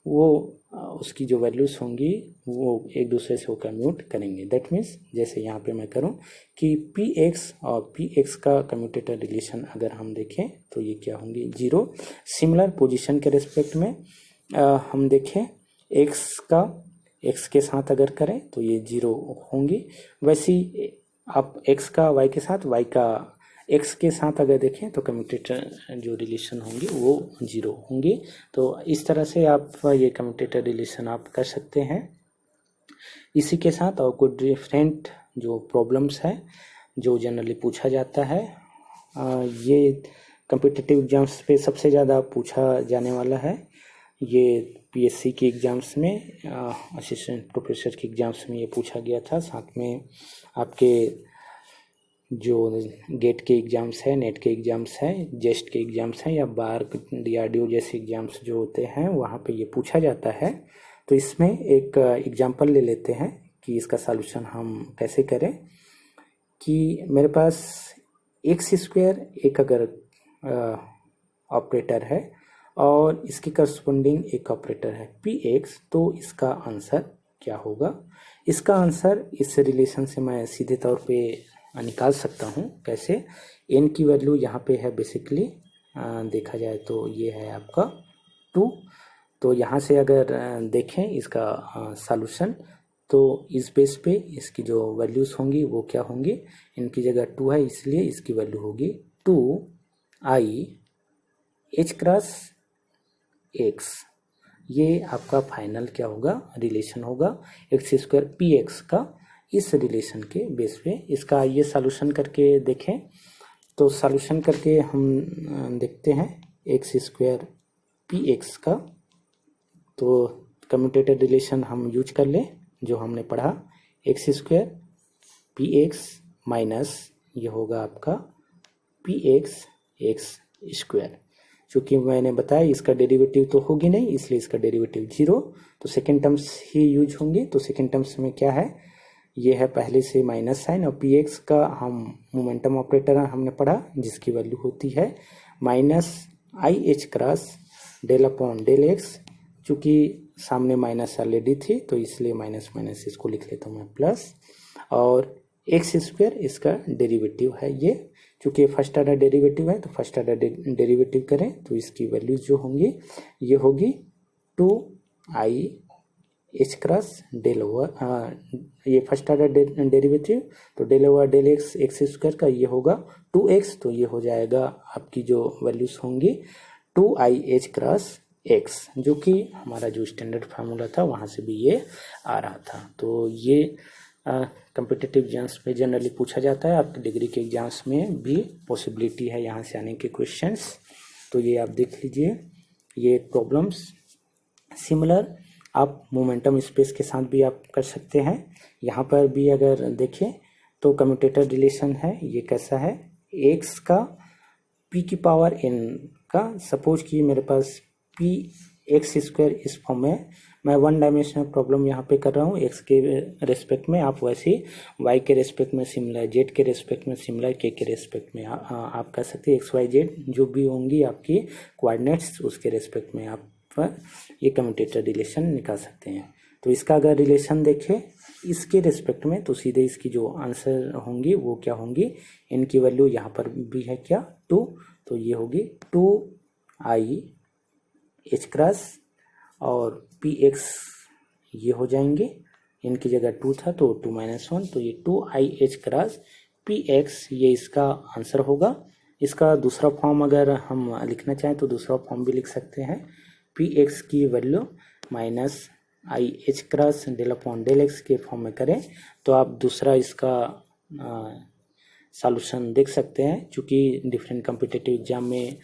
वो उसकी जो वैल्यूज होंगी वो एक दूसरे से वो कम्यूट करेंगे। दैट मीन्स जैसे यहाँ पे मैं करूँ कि पी एक्स और पी एक्स का कम्यूटेटर रिलेशन अगर हम देखें तो ये क्या होंगे, जीरो। सिमिलर पोजीशन के रिस्पेक्ट में हम देखें एक्स के साथ अगर करें तो ये जीरो होंगी। वैसे ही आप एक्स का वाई के साथ, वाई का एक्स के साथ अगर देखें तो कम्यूटेटर जो रिलेशन होंगी वो जीरो होंगी। तो इस तरह से आप ये कम्यूटेटर रिलेशन आप कर सकते हैं। इसी के साथ और कुछ डिफरेंट जो प्रॉब्लम्स है जो जनरली पूछा जाता है, ये कम्पिटिटिव एग्जाम्स पे सबसे ज़्यादा पूछा जाने वाला है। ये पीएससी के एग्ज़ाम्स में, असिस्टेंट प्रोफेसर के एग्ज़ाम्स में ये पूछा गया था। साथ में आपके जो गेट के एग्ज़ाम्स है, नेट के एग्ज़ाम्स हैं, जेस्ट के एग्ज़ाम्स हैं या बार डीआरडीओ जैसे एग्ज़ाम्स जो होते हैं वहाँ पे ये पूछा जाता है। तो इसमें एक एग्जांपल ले लेते हैं कि इसका सॉल्यूशन हम कैसे करें। कि मेरे पास एक्स स्क्वायर एक अगर ऑपरेटर है और इसके करस्पॉन्डिंग एक ऑपरेटर है पी एक्स, तो इसका आंसर क्या होगा। इसका आंसर इस रिलेशन से मैं सीधे तौर पे निकाल सकता हूँ। कैसे, एन की वैल्यू यहाँ पे है बेसिकली देखा जाए तो ये है आपका 2। तो यहाँ से अगर देखें इसका सॉल्यूशन तो इस बेस पे इसकी जो वैल्यूज़ होंगी वो क्या होंगी, इनकी जगह 2 है इसलिए इसकी वैल्यू होगी 2i h क्रॉस x। ये आपका फाइनल क्या होगा, रिलेशन होगा एक्स स्क्वायर पी एक्स का इस रिलेशन के बेस पे। इसका ये सॉल्यूशन करके देखें तो सॉल्यूशन करके हम देखते हैं एक्स स्क्वायर पी एक्स का। तो कम्यूटेटर रिलेशन हम यूज कर लें जो हमने पढ़ा, x square P x minus ये होगा आपका पी एक्स एक्स स्क्वायर। चूँकि मैंने बताया इसका डेरिवेटिव तो होगी नहीं इसलिए इसका डेरिवेटिव जीरो, तो सेकेंड टर्म्स ही यूज होंगे। तो सेकेंड टर्म्स में क्या है, ये है पहले से माइनस साइन और पी एक्स का हम मोमेंटम ऑपरेटर हमने पढ़ा जिसकी वैल्यू होती है minus i h cross del upon del x. चूँकि सामने माइनस ऑलरेडी थी तो इसलिए माइनस माइनस इसको लिख लेता हूँ मैं प्लस, और एक्स स्क्वायर इसका डेरिवेटिव है ये। चूँकि फर्स्ट ऑर्डर डेरिवेटिव है तो फर्स्ट ऑर्डर डेरिवेटिव करें तो इसकी वैल्यूज जो होंगी ये होगी 2i h cross del over ये फर्स्ट ऑर्डर डेरिवेटिव, तो del over del x x square का ये होगा 2x। तो ये हो जाएगा आपकी जो वैल्यूज होंगी 2i एच क्रॉस x, जो कि हमारा जो स्टैंडर्ड फार्मूला था वहाँ से भी ये आ रहा था। तो ये कम्पिटिटिव एग्जाम्स में जनरली पूछा जाता है। आपके डिग्री के एग्जाम्स में भी पॉसिबिलिटी है यहाँ से आने के क्वेश्चंस। तो ये आप देख लीजिए ये प्रॉब्लम्स। सिमिलर आप मोमेंटम स्पेस के साथ भी आप कर सकते हैं। यहाँ पर भी अगर देखें तो कम्यूटेटर रिलेशन है, ये कैसा है, एक्स का p की पावर n का, सपोज कि मेरे पास p एक्स स्क्वायर इस फॉर्म में, मैं वन डायमेंशनल प्रॉब्लम यहाँ पे कर रहा हूँ एक्स के रेस्पेक्ट में। आप वैसे ही वाई के रेस्पेक्ट में सिमिलर, जेड के रेस्पेक्ट में सिमिलर, के रेस्पेक्ट में आप कर सकते हैं। एक्स वाई जेड जो भी होंगी आपकी कोऑर्डिनेट्स उसके रेस्पेक्ट में आप ये कम्यूटेटर रिलेशन निकाल सकते हैं। तो इसका अगर रिलेशन देखें इसके रेस्पेक्ट में तो सीधे इसकी जो आंसर होंगी वो क्या होंगी, इनकी वैल्यू यहाँ पर भी है क्या 2, तो ये होगी 2i एच क्रॉस और पी एक्स ये हो जाएंगे, इनकी जगह 2 था तो 2 माइनस 1, तो ये 2i h cross P x ये इसका आंसर होगा। इसका दूसरा फॉर्म अगर हम लिखना चाहें तो दूसरा फॉर्म भी लिख सकते हैं, पी एक्स की value minus i h cross del upon del x के फॉर्म में करें तो आप दूसरा इसका सॉल्यूशन देख सकते हैं। चूँकि डिफरेंट कम्पिटिटिव एग्जाम में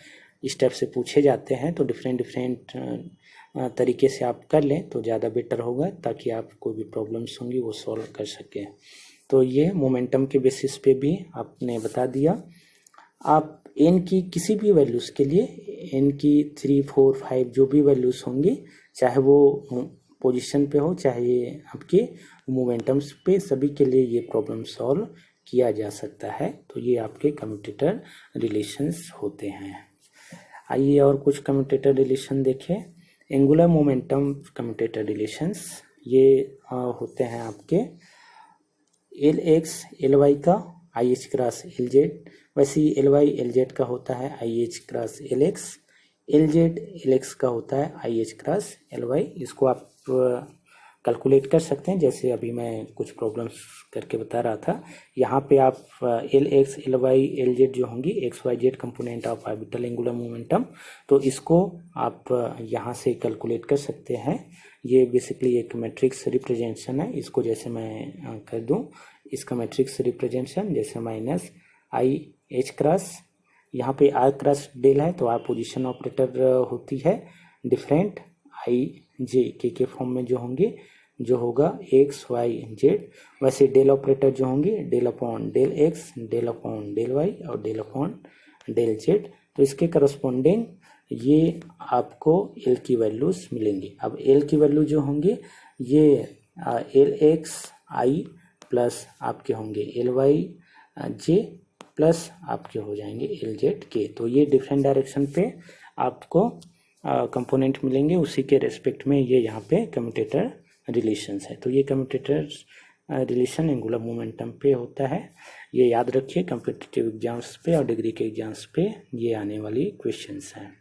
इस टाइप से पूछे जाते हैं तो डिफरेंट तरीके से आप कर लें तो ज़्यादा बेटर होगा, ताकि आप कोई भी प्रॉब्लम्स होंगी वो सॉल्व कर सकें। तो ये मोमेंटम के बेसिस पे भी आपने बता दिया। आप एन की किसी भी वैल्यूज़ के लिए, एन की 3, 4, 5 जो भी वैल्यूज़ होंगी, चाहे वो पोजीशन पे हो चाहे ये आपके मोमेंटम्स पे, सभी के लिए ये प्रॉब्लम सॉल्व किया जा सकता है। तो ये आपके कम्यूटेटर रिलेशंस होते हैं। आइए और कुछ कम्यूटेटर रिलेशन देखें। एंगुलर मोमेंटम कम्यूटेटर रिलेशंस ये होते हैं आपके एल एक्स एल वाई का i h cross L z, वैसे ही एल वाई एल जेड का होता है i h cross L x, L z L x का होता है i h cross L y. इसको आप कैलकुलेट कर सकते हैं, जैसे अभी मैं कुछ प्रॉब्लम्स करके बता रहा था। यहाँ पे आप L x L y L z जो होंगी x y z component of orbital angular momentum, तो इसको आप यहाँ से कैलकुलेट कर सकते हैं। ये बेसिकली एक मैट्रिक्स रिप्रेजेंटेशन है। इसको जैसे मैं कर दूं, इसका मैट्रिक्स रिप्रेजेंटेशन जैसे माइनस आई एच क्रॉस, यहाँ पे आर क्रॉस डेल है तो आर पोजीशन ऑपरेटर होती है, different I j k form में जो होंगे, जो होगा एक्स वाई जेड। वैसे डेल ऑपरेटर जो होंगे del upon del x, del upon del y और डेल अपॉन डेल जेड। तो इसके करस्पॉन्डिंग ये आपको एल की वैल्यूज मिलेंगी। अब एल की वैल्यू जो होंगी ये एल एक्स आई प्लस आपके होंगे एल वाई जे प्लस आपके हो जाएंगे एल जेड के। तो ये डिफरेंट डायरेक्शन पे आपको कंपोनेंट मिलेंगे, उसी के रेस्पेक्ट में ये यहाँ पे कम्यूटेटर रिलेशंस है। तो ये कम्यूटेटर रिलेशन एंगुलर मोमेंटम पे होता है। ये याद रखिए, कॉम्पिटिटिव एग्जाम्स पे और डिग्री के एग्जाम्स पे ये आने वाली क्वेश्चंस हैं।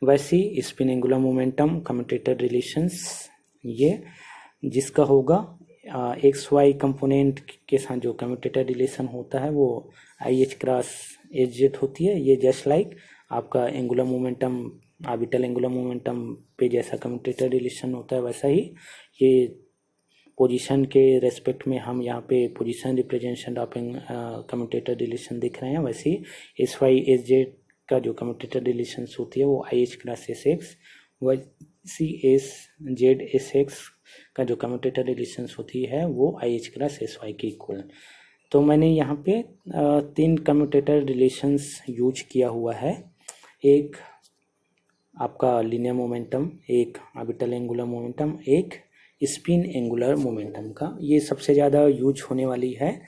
वैसे spin angular momentum commutator relations ये जिसका होगा एक्स वाई कंपोनेंट के साथ जो कम्यूटेटर रिलेशन होता है वो i h cross H Z होती है। ये जस्ट लाइक आपका angular momentum orbital angular momentum पे जैसा कम्यूटेटर रिलेशन होता है, वैसा ही ये पोजीशन के रेस्पेक्ट में हम यहाँ पे position representation of commutator relation देख रहे हैं। वैसे ही एस वाई एस जेड का जो कम्यूटेटर रिलेशन होती है वो i h cross S x, वैसी एस जेड एस एक्स का जो कम्यूटेटर रिलेशन होती है वो i h cross S y के इक्वल। तो मैंने यहाँ पे 3 कम्यूटेटर रिलेशंस यूज किया हुआ है, एक आपका लीनियर मोमेंटम, एक ऑर्बिटल एंगुलर मोमेंटम, एक स्पिन एंगुलर मोमेंटम का। ये सबसे ज़्यादा यूज होने वाली है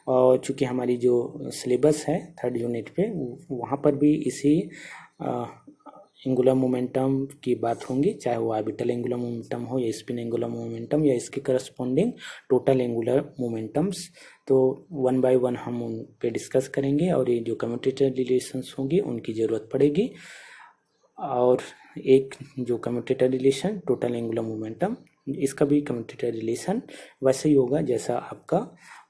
और चूँकि हमारी जो सिलेबस है 3rd यूनिट पे वहाँ पर भी इसी एंगुलर मोमेंटम की बात होंगी, चाहे वो ऑर्बिटल एंगुलर मोमेंटम हो या स्पिन एंगुलर मोमेंटम या इसके करस्पॉन्डिंग टोटल एंगुलर मोमेंटम्स। तो 1 बाय 1 हम उन पे डिस्कस करेंगे और ये जो कम्यूटेटर रिलेशंस होंगी उनकी ज़रूरत पड़ेगी। और एक जो commutator relation total angular momentum, इसका भी कम्यूटेटर रिलेशन वैसे ही होगा जैसा आपका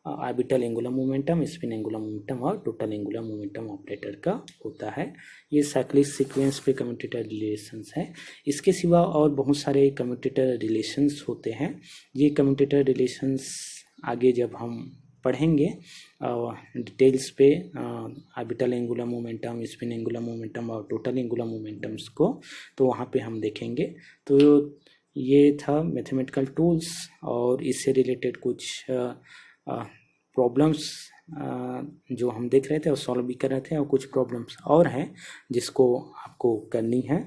orbital angular momentum, spin angular momentum और टोटल एंगुलर मोमेंटम ऑपरेटर का होता है। ये साइक्लिक सीक्वेंस पे कम्यूटेटर रिलेशंस है। इसके सिवा और बहुत सारे कम्यूटेटर रिलेशंस होते हैं। ये कम्यूटेटर रिलेशंस आगे जब हम पढ़ेंगे डिटेल्स पे orbital angular momentum, spin angular momentum और टोटल एंगुलर मोमेंटम्स को, तो वहाँ पे हम देखेंगे। तो ये था मैथमेटिकल टूल्स और इससे रिलेटेड कुछ प्रॉब्लम्स जो हम देख रहे थे और सॉल्व भी कर रहे थे, और कुछ प्रॉब्लम्स और हैं जिसको आपको करनी है।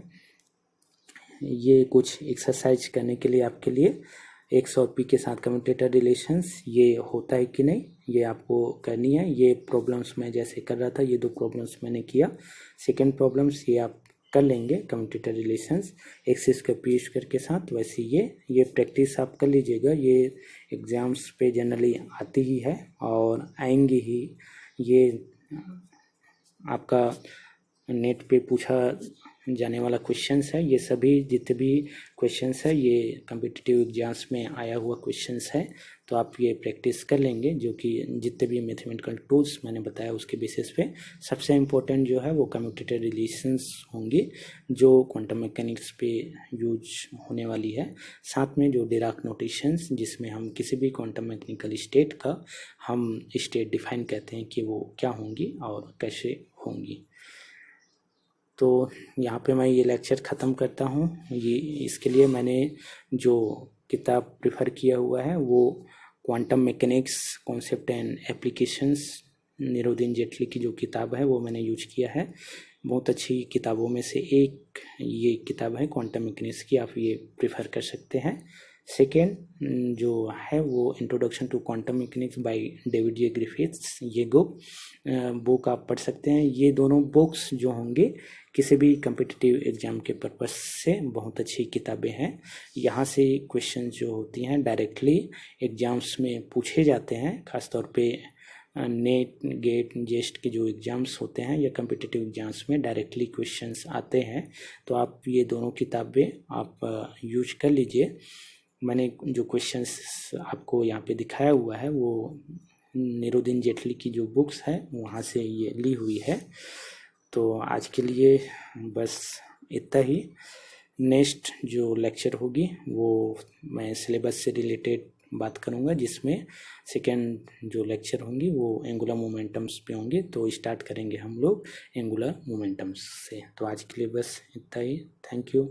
ये कुछ एक्सरसाइज करने के लिए आपके लिए एक्स और पी के साथ कम्यूटेटर रिलेशंस ये होता है कि नहीं ये आपको करनी है। ये प्रॉब्लम्स मैं जैसे कर रहा था, ये 2 प्रॉब्लम्स मैंने किया। सेकंड प्रॉब्लम्स ये आप कर लेंगे कम्यूटेटर रिलेशंस एक्सिस के पी स्क्वायर के साथ। वैसे ये प्रैक्टिस आप कर लीजिएगा, ये एग्ज़ाम्स पे जनरली आती ही है और आएंगी ही। ये आपका नेट पे पूछा जाने वाला क्वेश्चंस है। ये सभी जितने भी क्वेश्चंस है ये कॉम्पिटिटिव एग्जाम्स में आया हुआ क्वेश्चंस है। तो आप ये प्रैक्टिस कर लेंगे, जो कि जितने भी मैथमेटिकल टूल्स मैंने बताया उसके बेसिस पे सबसे इम्पोर्टेंट जो है वो कम्यूटेटर रिलेशंस होंगी जो क्वांटम मैकेनिक्स पे यूज होने वाली है। साथ में जो डिराक नोटेशंस जिसमें हम किसी भी क्वांटम मैकेनिकल स्टेट का हम स्टेट डिफाइन करते हैं कि वो क्या होंगी और कैसे होंगी। तो यहाँ पे मैं ये लेक्चर ख़त्म करता हूँ। ये इसके लिए मैंने जो किताब प्रेफर किया हुआ है वो quantum mechanics concept and applications Nouredine Zettili की जो किताब है वो मैंने यूज किया है। बहुत अच्छी किताबों में से एक ये किताब है क्वांटम मैकेनिक्स की, आप ये प्रिफर कर सकते हैं। सेकेंड जो है वो introduction to quantum mechanics by David J Griffiths, ये बुक आप पढ़ सकते हैं। ये दोनों बुक्स जो होंगे किसी भी कम्पिटिटिव एग्जाम के पर्पस से बहुत अच्छी किताबें हैं। यहाँ से क्वेश्चन जो होती हैं डायरेक्टली एग्जाम्स में पूछे जाते हैं, खासतौर पे नेट गेट जेस्ट के जो एग्ज़ाम्स होते हैं या कम्पिटिटिव एग्जाम्स में डायरेक्टली क्वेश्चंस आते हैं। तो आप ये दोनों किताबें आप यूज कर लीजिए। मैंने जो क्वेश्चंस आपको यहाँ पे दिखाया हुआ है वो निरुद्दीन जेटली की जो बुक्स है वहाँ से ये ली हुई है। तो आज के लिए बस इतना ही। नेक्स्ट जो लेक्चर होगी वो मैं सिलेबस से रिलेटेड बात करूँगा, जिसमें सेकेंड जो लेक्चर होंगी वो एंगुलर मोमेंटम्स पे होंगे। तो स्टार्ट करेंगे हम लोग एंगुलर मोमेंटम्स से। तो आज के लिए बस इतना ही। Thank you.